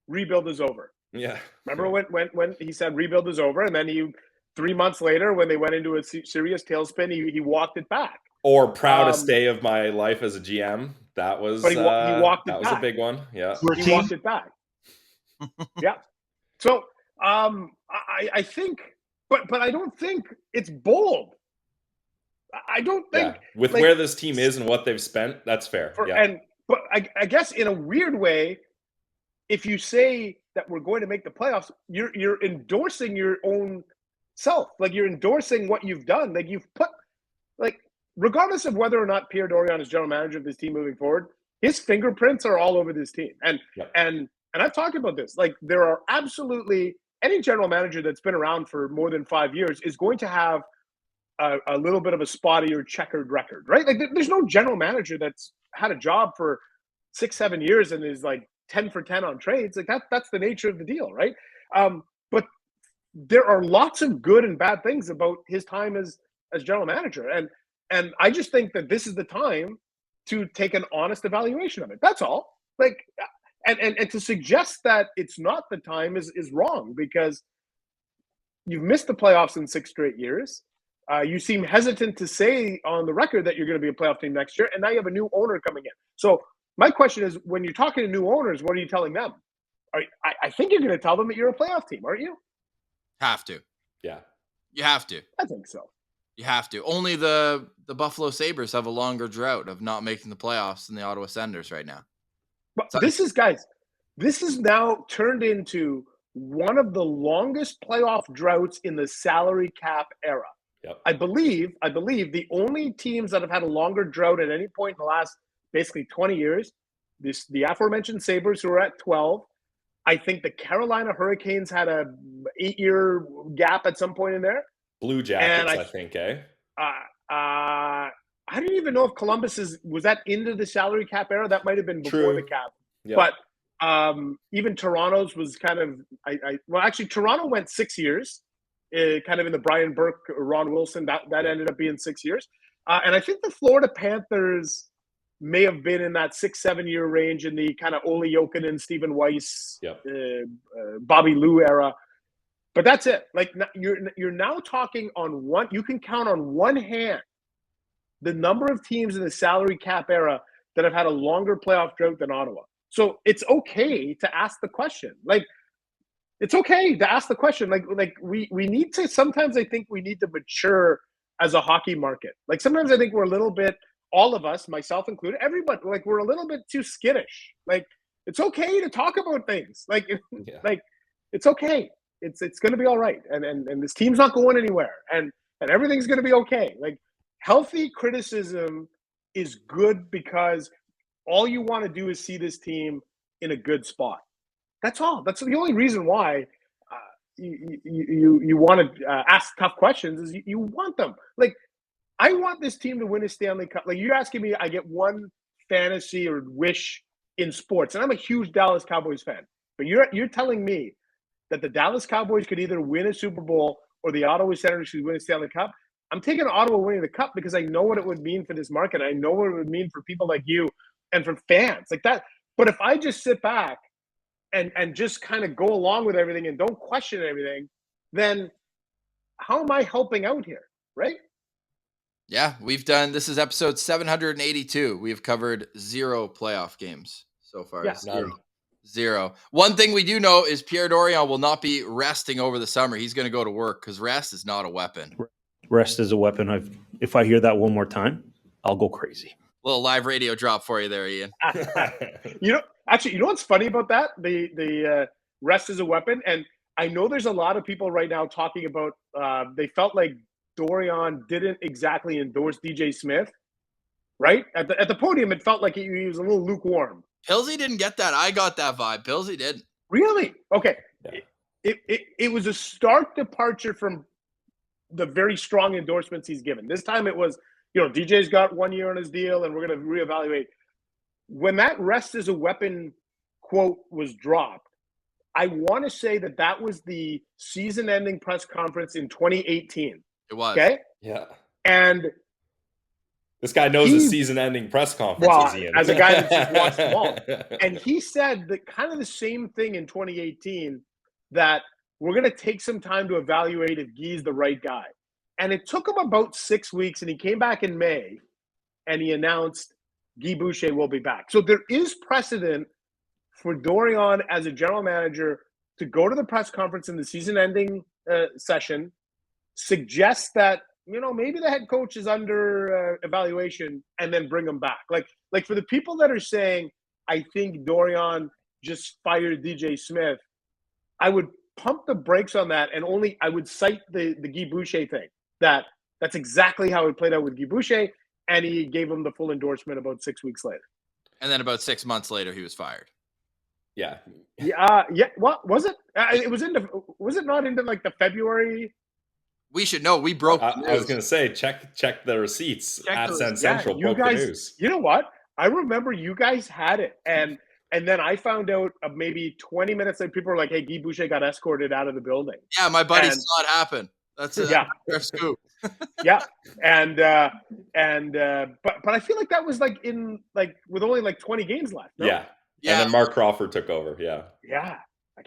Rebuild is over. Yeah. Remember when he said rebuild is over, and then 3 months later, when they went into a serious tailspin, he walked it back. Or proudest day of my life as a GM. That was he walked it that back. was a big one. Yeah. He walked it back. Yeah. So I think, but I don't think it's bold. I don't think with where this team is and what they've spent, that's fair. But I guess in a weird way, if you say that we're going to make the playoffs, you're endorsing your own self. Like, you're endorsing what you've done. Like, you've put, like, regardless of whether or not Pierre Dorion is general manager of this team moving forward, his fingerprints are all over this team. And I've talked about this. Like, there are absolutely any general manager that's been around for more than 5 years is going to have a little bit of a spotty or checkered record, right? Like, there's no general manager that's had a job for 6-7 years and is like 10 for 10 on trades. Like, that's the nature of the deal, right? But there are lots of good and bad things about his time as general manager. And I just think that this is the time to take an honest evaluation of it. That's all. Like, and to suggest that it's not the time is wrong, because you've missed the playoffs in 6 straight years. You seem hesitant to say on the record that you're going to be a playoff team next year, and now you have a new owner coming in. So my question is, when you're talking to new owners, what are you telling them? I think you're going to tell them that you're a playoff team, aren't you? Have to. Yeah. You have to. I think so. You have to. Only the Buffalo Sabres have a longer drought of not making the playoffs than the Ottawa Senators right now. But this is now turned into one of the longest playoff droughts in the salary cap era. Yep. I believe the only teams that have had a longer drought at any point in the last basically 20 years, the aforementioned Sabres, who are at 12. I think the Carolina Hurricanes had a 8-year gap at some point in there. Blue Jackets, I think, eh? I don't even know if Columbus was that into the salary cap era. That might have been before the cap. Yep. But even Toronto's was kind of well, actually Toronto went 6 years, kind of in the Brian Burke, Ron Wilson. That ended up being 6 years. And I think the Florida Panthers may have been in that 6-7 year range in the kind of Ole Jokinen, Stephen Weiss, Bobby Lou era. But that's it. Like, you're now talking on one. You can count on one hand the number of teams in the salary cap era that have had a longer playoff drought than Ottawa. So it's okay to ask the question. Like, it's okay to ask the question. Like we need to. Sometimes I think we need to mature as a hockey market. Like, sometimes I think we're a little bit. All of us, myself included, everybody, like, we're a little bit too skittish. Like, it's okay to talk about things. Like, like, it's okay. It's going to be all right. And this team's not going anywhere. And everything's going to be okay. Like, healthy criticism is good, because all you want to do is see this team in a good spot. That's all. That's the only reason why you want to ask tough questions, is you want them. Like, I want this team to win a Stanley Cup. Like, you're asking me, I get one fantasy or wish in sports, and I'm a huge Dallas Cowboys fan. But you're telling me that the Dallas Cowboys could either win a Super Bowl or the Ottawa Senators should win a Stanley Cup? I'm taking Ottawa winning the Cup, because I know what it would mean for this market. I know what it would mean for people like you and for fans like that. But if I just sit back and just kind of go along with everything and don't question everything, then how am I helping out here, right? Yeah, this is episode 782. We've covered 0 playoff games so far. Yeah, Zero. One thing we do know is Pierre Dorion will not be resting over the summer. He's going to go to work, because rest is not a weapon. Rest is a weapon. If I hear that one more time, I'll go crazy. Little live radio drop for you there, Ian. You know what's funny about that? The rest is a weapon. And I know there's a lot of people right now talking about they felt like Dorion didn't exactly endorse DJ Smith, right? At the podium, it felt like he was a little lukewarm. Pilsy didn't get that. I got that vibe. Pilsy didn't. Really? Okay. Yeah. It was a stark departure from the very strong endorsements he's given. This time it was, DJ's got 1 year on his deal, and we're going to reevaluate. When that rest is a weapon quote was dropped, I want to say that was the season-ending press conference in 2018. It was. Okay? Yeah. And this guy knows his season-ending press conferences, Ian. As a guy that just watched them all. And he said that kind of the same thing in 2018, that we're going to take some time to evaluate if Guy's the right guy. And it took him about 6 weeks, and he came back in May, and he announced Guy Boucher will be back. So there is precedent for Dorion as a general manager to go to the press conference in the season-ending session, suggest that, maybe the head coach is under evaluation, and then bring him back. Like for the people that are saying, I think Dorion just fired DJ Smith, I would pump the brakes on that, and I would cite the Guy Boucher thing. That's exactly how it played out with Guy Boucher, and he gave him the full endorsement about 6 weeks later. And then about 6 months later, he was fired. Yeah. Yeah. What was it? Was it not into like the February? We should know. We broke. I was going to say, check the receipts at Sens Central. You guys, you know what? I remember you guys had it, and And then I found out maybe 20 minutes later, people were like, hey, Guy Boucher got escorted out of the building. Yeah, my buddy And- saw it happen. That's a Yeah. rare scoop. Yeah. And but I feel like that was like with only like 20 games left. No? Yeah. Yeah. And then Mark Crawford took over. Yeah. Yeah.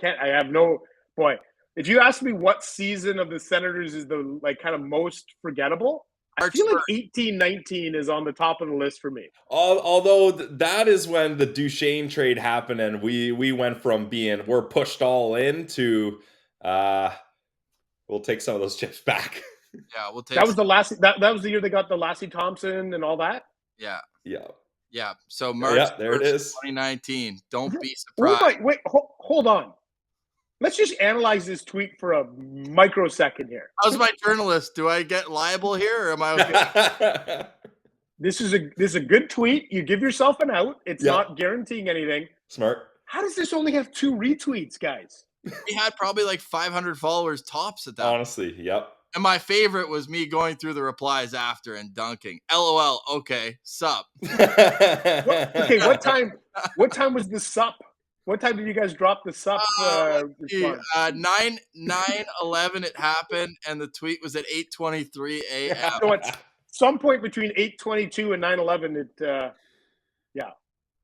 I have no boy. If you ask me what season of the Senators is the like kind of most forgettable, I feel like 18-19 is on the top of the list for me. Although that is when the Duchesne trade happened, and we went from being we're pushed all in to we'll take some of those chips back. Yeah, we'll take That was the last. That was the year they got the Lassie Thompson and all that. Yeah. Yeah. Yeah. So March there it is. 2019. Don't be Oh surprised. wait, hold on. Let's just analyze this tweet for a microsecond here. How's my journalist? Do I get liable here, or am I okay? This is a good tweet. You give yourself an out. It's not guaranteeing anything. Smart. How does this only have 2 retweets, guys? We had probably like 500 followers tops at that. Honestly, yep. And my favorite was me going through the replies after and dunking. LOL. Okay, sup. Okay, what time was the sup? What time did you guys drop the sup? 9/11 it happened, and the tweet was at 8:23 a.m. So at some point between 8:22 and 9/11, it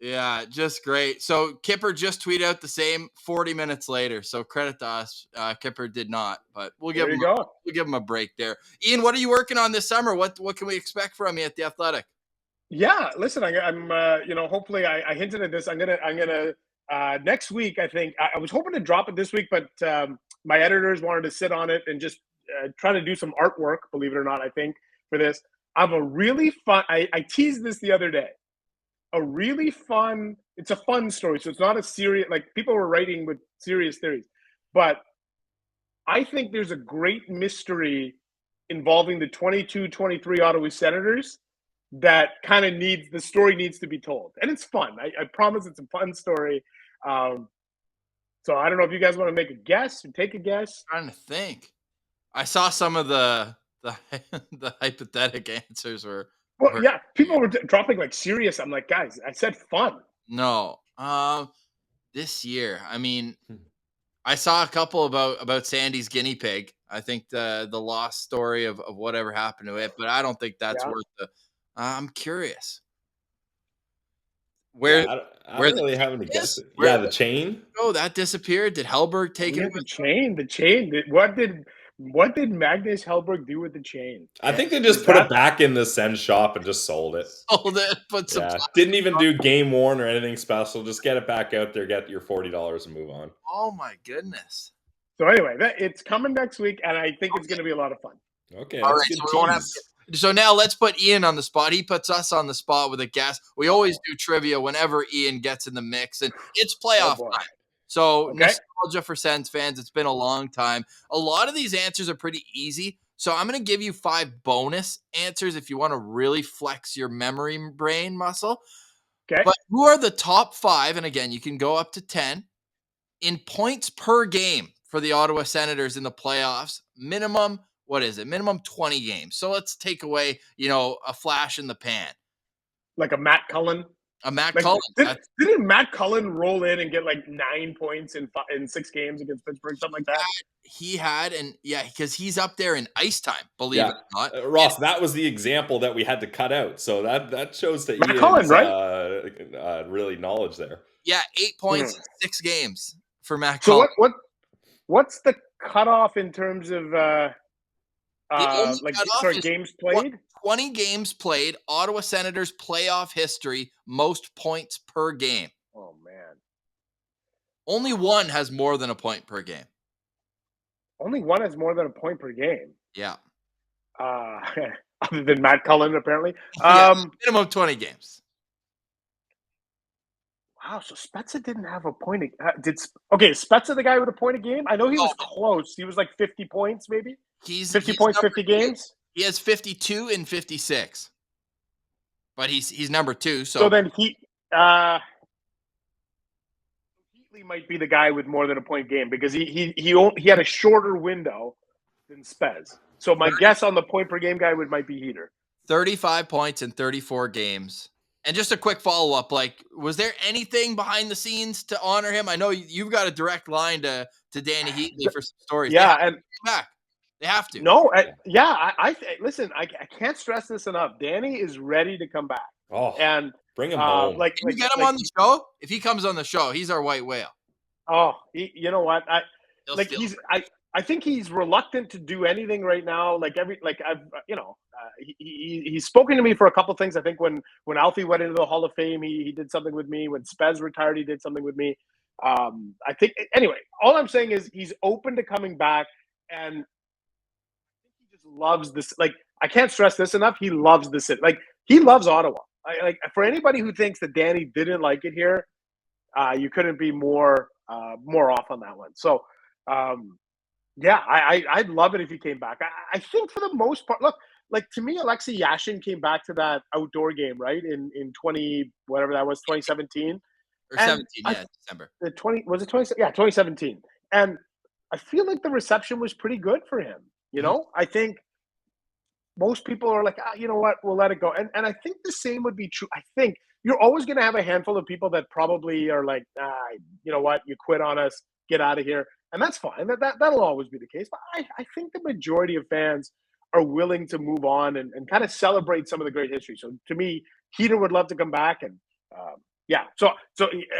Yeah, just great. So Kipper just tweeted out the same 40 minutes later. So credit to us. Kipper did not, but we'll give him a break there. Ian, what are you working on this summer? What can we expect from you at the Athletic? Yeah, listen, I'm hopefully I hinted at this. I'm gonna next week. I think I was hoping to drop it this week, but my editors wanted to sit on it and just try to do some artwork. Believe it or not, I think for this, I have a really fun. I teased this the other day. A really fun. It's a fun story, so it's not a serious. Like people were writing with serious theories, but I think there's a great mystery involving the 22-23 Ottawa Senators that kind of the story needs to be told, and it's fun. I promise it's a fun story. So I don't know if you guys want to make a guess or take a guess. I'm trying to think. I saw some of the hypothetical answers were. Well, yeah, people were dropping like serious. I'm like, guys, I said fun. No, this year. I mean, I saw a couple about Sandy's guinea pig. I think the lost story of whatever happened to it, but I don't think that's worth the. I'm curious. Where I don't really have any guesses. Yeah, the chain. Oh, that disappeared. Did Hellberg take it? The chain. What did Magnus Hellberg do with the chain? I think they just put it back in the Sens shop and just sold it. Put some. Didn't even do game worn or anything special. Just get it back out there, get your $40 and move on. Oh my goodness. So anyway, it's coming next week, and I think it's going to be a lot of fun. Okay. All right. So now let's put Ian on the spot. He puts us on the spot with a guess. We always do trivia whenever Ian gets in the mix, and it's playoff time. So nostalgia for Sens fans. It's been a long time. A lot of these answers are pretty easy. So I'm going to give you 5 bonus answers if you want to really flex your memory brain muscle. Okay. But who are the top 5? And again, you can go up to 10 in points per game for the Ottawa Senators in the playoffs. Minimum, what is it? Minimum 20 games. So let's take away, a flash in the pan. Like a Matt Cullen. Cullen. Didn't Matt Cullen roll in and get like 9 points in 6 games against Pittsburgh, something like that? He had, and because he's up there in ice time, believe it or not. Ross, that was the example that we had to cut out. So that shows that Matt Ian's Cullen, right? really knowledge there. Yeah, 8 points in 6 games for Matt Cullen. So what's the cutoff in terms of games played? 20 games played, Ottawa Senators playoff history, most points per game. Oh, man. Only one has more than a point per game. Only one has more than a point per game? Yeah. Other than Matt Cullen, apparently. Minimum 20 games. Wow, so Spezza didn't have a point. Is Spezza the guy with a point a game? I know he was close. He was like 50 points, maybe? He's 50 points, 50 games? He has 52 and 56. But he's number 2. So then Heatley might be the guy with more than a point game because he had a shorter window than Spez. So my guess on the point per game guy might be Heater. 35 points in 34 games And just a quick follow-up, like, was there anything behind the scenes to honor him? I know you've got a direct line to Danny Heatley for some stories. Yeah, They have and to come back. They have to. no, listen, I can't stress this enough. Danny is ready to come back. Oh, And bring him home. Can you get him on the show? If he comes on the show, he's our white whale. You know what? I think he's reluctant to do anything right now. He's spoken to me for a couple things. I think when Alfie went into the Hall of Fame, he did something with me. When Spez retired, he did something with me. I think anyway. All I'm saying is he's open to coming back, and he just loves this. Like, I can't stress this enough. He loves the city. Like, he loves Ottawa. For anybody who thinks that Danny didn't like it here, you couldn't be more off on that one. So. I'd love it if he came back. I think for the most part, look, like, to me, Alexei Yashin came back to that outdoor game, right? In 20, whatever that was, 2017. Or 17, December. 2017. And I feel like the reception was pretty good for him. You know, I think most people are like, you know what, we'll let it go. And I think the same would be true. I think you're always going to have a handful of people that probably are like, you know what, you quit on us, get out of here. And that's fine. That'll always be the case. But I think the majority of fans are willing to move on and kind of celebrate some of the great history. So to me, Heater would love to come back. And So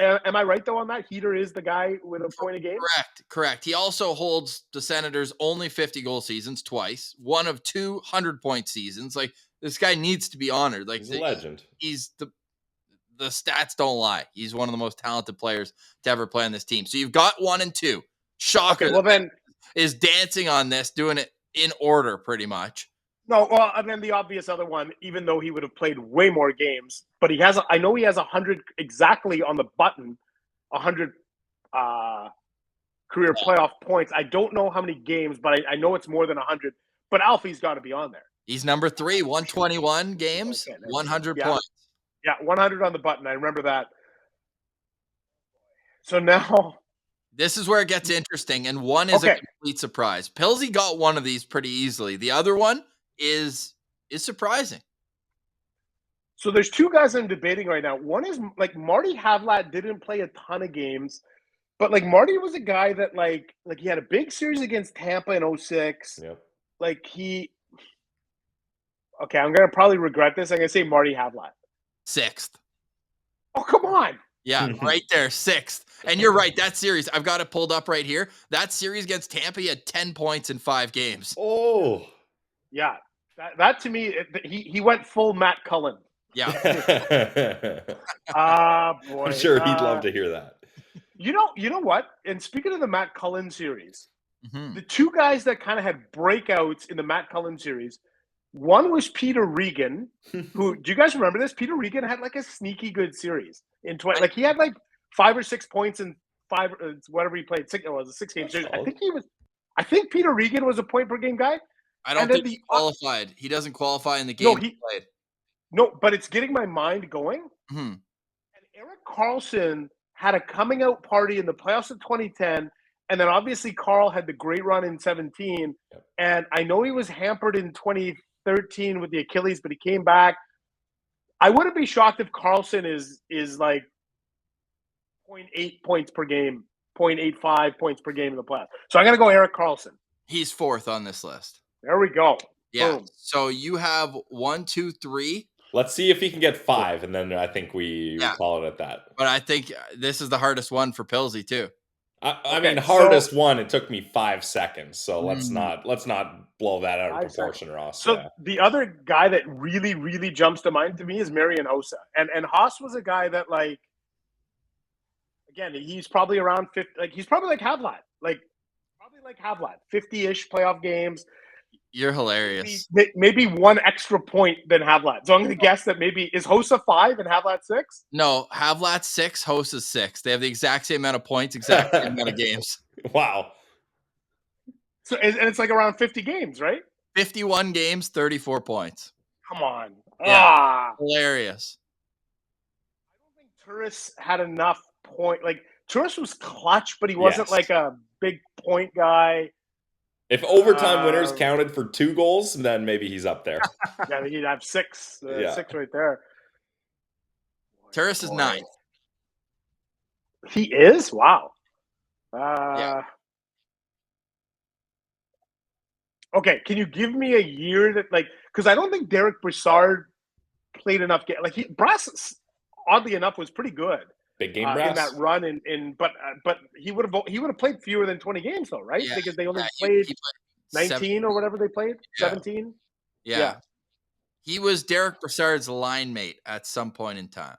am I right, though, on that? Heater is the guy with a point a game? Correct. He also holds the Senators' only 50-goal seasons twice, one of 200-point seasons. Like, this guy needs to be honored. Like, he's a legend. He's the stats don't lie. He's one of the most talented players to ever play on this team. So you've got 1 and 2. Shocker. Okay, well, then is dancing on this, doing it in order pretty much. No, well, and then the obvious other one, even though he would have played way more games, but I know he has 100 exactly on the button, 100 career playoff points. I don't know how many games, but I know it's more than 100. But Alfie's got to be on there. He's number 3, 121 games, 100 points. Yeah, 100 on the button. I remember that. So now... This is where it gets interesting, and one is a complete surprise. Pilsy got one of these pretty easily. The other one is surprising. So there's 2 guys I'm debating right now. One is, like, Marty Havlat didn't play a ton of games, but, like, Marty was a guy that, like he had a big series against Tampa in 2006. Yep. Like, I'm going to probably regret this. I'm going to say Marty Havlat. 6th. Oh, come on. Yeah, right there, 6th. And you're right, that series, I've got it pulled up right here. That series against Tampa, he had 10 points in 5 games. Oh. Yeah. That to me, he went full Matt Cullen. Yeah. Boy. I'm sure he'd love to hear that. You know what? And speaking of the Matt Cullen series, the 2 guys that kind of had breakouts in the Matt Cullen series, one was Peter Regan, who, do you guys remember this? Peter Regan had like a sneaky good series in 20. Like, he had like 5 or 6 points in 5, whatever he played. It was a 6-game series. I think Peter Regan was a point per game guy. I don't think he qualified. He doesn't qualify in the game he played. No, but it's getting my mind going. Mm-hmm. And Erik Karlsson had a coming out party in the playoffs of 2010. And then obviously Carl had the great run in 17. Yep. And I know he was hampered in 2013 with the Achilles, but he came back. I wouldn't be shocked if Karlsson is like 0.8 points per game, 0.85 points per game in the playoffs. So I'm going to go Erik Karlsson. He's 4th on this list. There we go. Yeah. Boom. So you have 1, 2, 3. Let's see if he can get 5, and then I think we call it at that. But I think this is the hardest one for Pilsy too. I mean, hardest one. It took me 5 seconds, so let's not blow that out of proportion, Ross. So the other guy that really, really jumps to mind to me is Marian Hossa, and Haas was a guy that, like, again, he's probably around 50. Like, he's probably like Havlat, 50-ish playoff games. You're hilarious. Maybe 1 extra point than Havlat. So I'm going to guess that maybe is Hossa 5 and Havlat 6? No, Havlat 6, Hossa 6. They have the exact same amount of points, exact same amount of games. Wow. So and it's like around 50 games, right? 51 games, 34 points. Come on. Yeah. Hilarious. I don't think Turris had enough point. Like, Turris was clutch, but he wasn't like a big point guy. If overtime winners counted for 2 goals, then maybe he's up there. Yeah, he'd have 6. 6 right there. Turris is 9th. He is? Wow. Yeah. Okay, can you give me a year that, like, because I don't think Derek Brassard played enough games. Like, Brass, oddly enough, was pretty good Big game in Brass. that run. But he would have played fewer than 20 games though, right? Yeah, Because they only he played played 19 or whatever they played. Yeah. 17. Yeah. He was Derek Brassard's line mate at some point in time.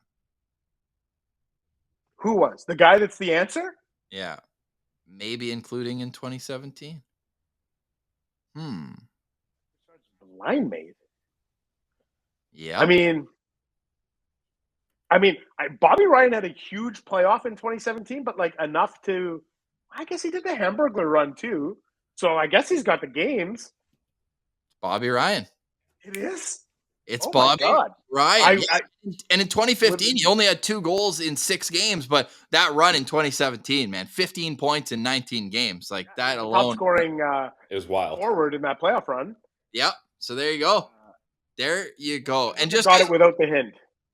Who was the guy that's the answer? Yeah. Maybe including in 2017. Line mate. Yeah. I mean, Bobby Ryan had a huge playoff in 2017, but like enough to, I guess he did the Hamburglar run too. So I guess he's got the games. Bobby Ryan. It is. It's Oh Bobby Ryan. And in 2015, he only had 2 goals in 6 games, but that run in 2017, man, 15 points in 19 games. Like that alone. Top scoring it was wild. Forward in that playoff run. Yep. So there you go. There you go. And just got it without the hint.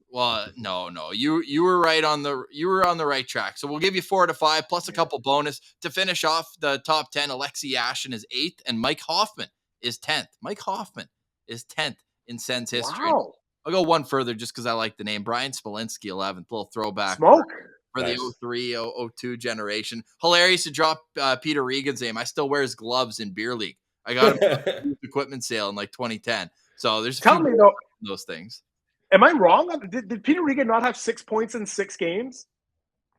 Well, no. You were right on the right track. So we'll give you 4 out of 5 plus a couple bonus to finish off the top 10. Alexi Yashin is 8th and Mike Hoffman is 10th. Mike Hoffman is 10th in Sens history. Wow. I'll go one further just because I like the name. Brian Smolinski, 11th. Little throwback for nice. The 03, 02 generation. Hilarious to drop Peter Regan's name. I still wear his gloves in beer league. I got him at the equipment sale in like 2010. So there's Tell me though, those things. Am I wrong? Did Peter Regan not have 6 points in 6 games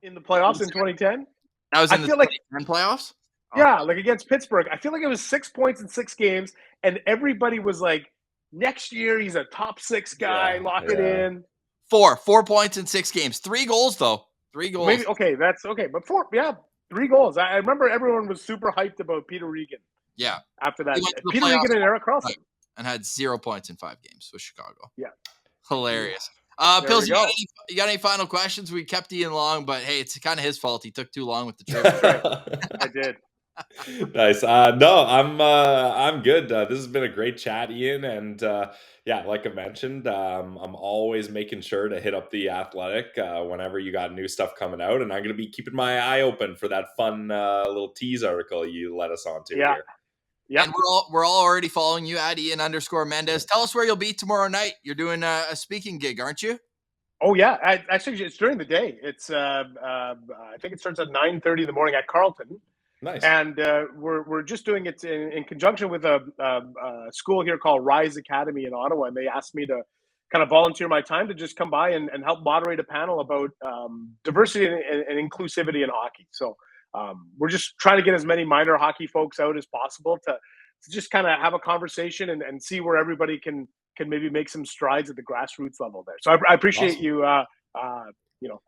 in the playoffs in 2010? That was in the 2010 playoffs? Yeah, like against Pittsburgh. I feel like it was 6 points in 6 games, and everybody was like, next year he's a top 6 guy, lock it in. 4 points in 6 games. 3 goals, though. 3 goals. Maybe, okay, that's okay. But 3 goals. I remember everyone was super hyped about Peter Regan. Yeah. After that. Peter Regan and Eric Carlson. And had 0 points in 5 games with Chicago. Yeah. Hilarious. Pills, you got any final questions? We kept Ian long, but hey, it's kind of his fault. He took too long with the trip. I did. Nice. No, I'm good. This has been a great chat, Ian. And like I mentioned, I'm always making sure to hit up the Athletic whenever you got new stuff coming out. And I'm going to be keeping my eye open for that fun little tease article you led us on to here. Yeah, and we're all already following you at Ian_Mendez. Tell us where you'll be tomorrow night. You're doing a speaking gig, aren't you? Oh yeah, actually it's during the day. It's I think it starts at 9:30 in the morning at Carleton. Nice. And we're just doing it in conjunction with a school here called Rise Academy in Ottawa, and they asked me to kind of volunteer my time to just come by and help moderate a panel about diversity and inclusivity in hockey. So. We're just trying to get as many minor hockey folks out as possible to just kind of have a conversation and see where everybody can maybe make some strides at the grassroots level there. So I appreciate you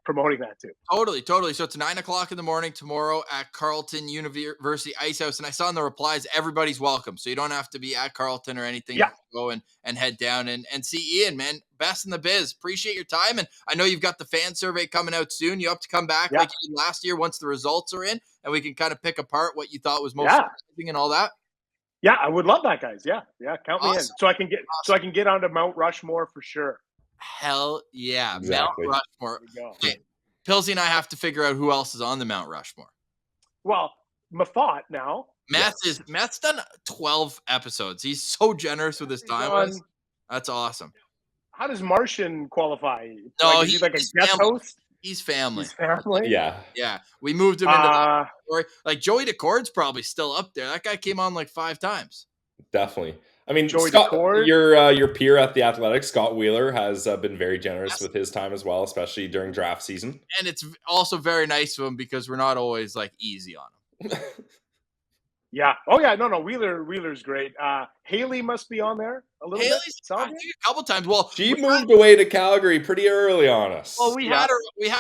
promoting that too. Totally. So it's 9:00 in the morning tomorrow at Carleton University Ice House. And I saw in the replies, everybody's welcome. So you don't have to be at Carleton or anything. Yeah. Go and head down and see Ian, man. Best in the biz. Appreciate your time. And I know you've got the fan survey coming out soon. You have to come back like you did last year once the results are in, and we can kind of pick apart what you thought was most surprising and all that. Yeah, I would love that, guys. Yeah. Count me in. So I can get onto Mount Rushmore for sure. Hell yeah. Exactly. Mount Rushmore. Okay. Pilsy and I have to figure out who else is on the Mount Rushmore. Well, Mathot now. Matt's done 12 episodes. He's so generous with his time. That's awesome. How does Martian qualify? No, he's like a guest family. host. He's family. Yeah. We moved him into that story. Like Joey DeCord's probably still up there. That guy came on like 5 times. Definitely. I mean, Joey Scott, DeCord. your peer at the Athletic, Scott Wheeler, has been very generous with his time as well, especially during draft season. And it's also very nice of him because we're not always like easy on him. Yeah. Oh yeah. No. Wheeler's great. Haley must be on there a little bit. I think a couple times. Well, she moved away to Calgary pretty early on us. Well, we had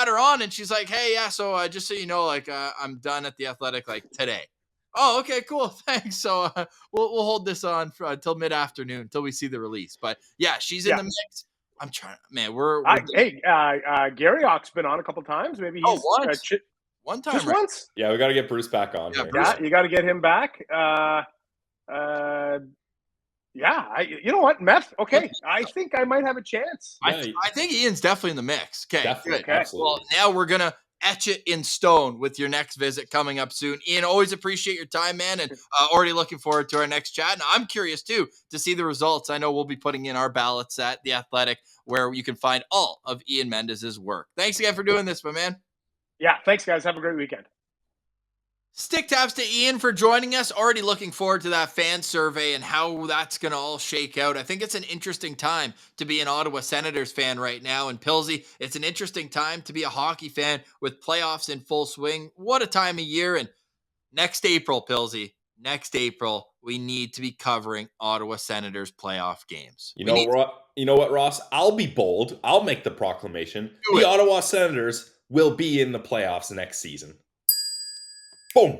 her on, and she's like, "Hey, yeah. So just so you know, like I'm done at the Athletic like today." Oh, okay, cool. Thanks. So we'll hold this on until mid-afternoon until we see the release. But yeah, she's in the mix. I'm trying, man. Gary Ock's been on a couple times. Maybe he's one time, just once. Yeah, we got to get Bruce back on. Yeah, you got to get him back. Yeah, you know what, Meth? Okay, I think I might have a chance. Yeah, I think Ian's definitely in the mix. Okay, definitely, good. absolutely. Well, now we're gonna etch it in stone with your next visit coming up soon. Ian, always appreciate your time, man, and already looking forward to our next chat. And I'm curious too to see the results. I know we'll be putting in our ballots at The Athletic, where you can find all of Ian Mendez's work. Thanks again for doing this, my man. Yeah, thanks, guys. Have a great weekend. Stick taps to Ian for joining us. Already looking forward to that fan survey and how that's going to all shake out. I think it's an interesting time to be an Ottawa Senators fan right now. And Pilsy, it's an interesting time to be a hockey fan with playoffs in full swing. What a time of year. And next April, Pilsy, next April, we need to be covering Ottawa Senators playoff games. You know what, Ross? I'll be bold. I'll make the proclamation. Do it. The Ottawa Senators will be in the playoffs next season. Boom.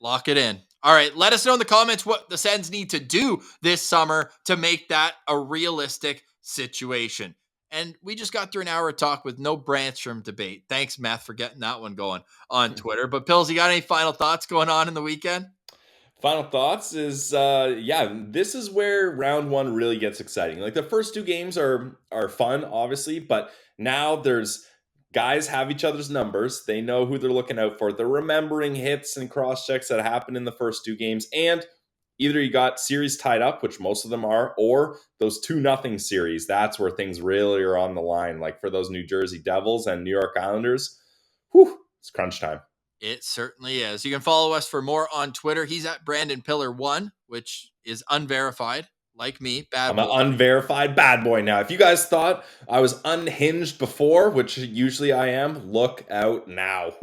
Lock it in. All right, let us know in the comments what the Sens need to do this summer to make that a realistic situation. And we just got through an hour of talk with no Brandstrom debate. Thanks, Matt, for getting that one going on Twitter. But Pills, you got any final thoughts going on in the weekend? Final thoughts is, this is where round one really gets exciting. Like the first two games are fun, obviously, but now there's guys have each other's numbers. They know who they're looking out for. They're remembering hits and cross checks that happened in the first two games. And either you got series tied up, which most of them are, or those 2-0 series. That's where things really are on the line. Like for those New Jersey Devils and New York Islanders, it's crunch time. It certainly is. You can follow us for more on Twitter. He's at Brandon Piller 1, which is unverified. Like me, I'm an unverified bad boy now. If you guys thought I was unhinged before, which usually I am, look out now.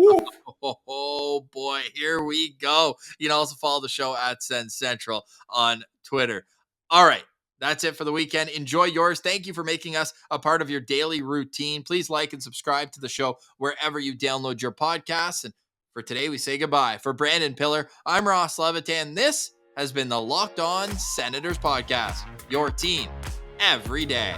Oh boy, here we go. You can also follow the show at Sens Central on Twitter. All right, that's it for the weekend. Enjoy yours. Thank you for making us a part of your daily routine. Please like and subscribe to the show wherever you download your podcasts. And for today, we say goodbye. For Brandon Piller, I'm Ross Levitan. This has been the Locked On Senators podcast, your team every day.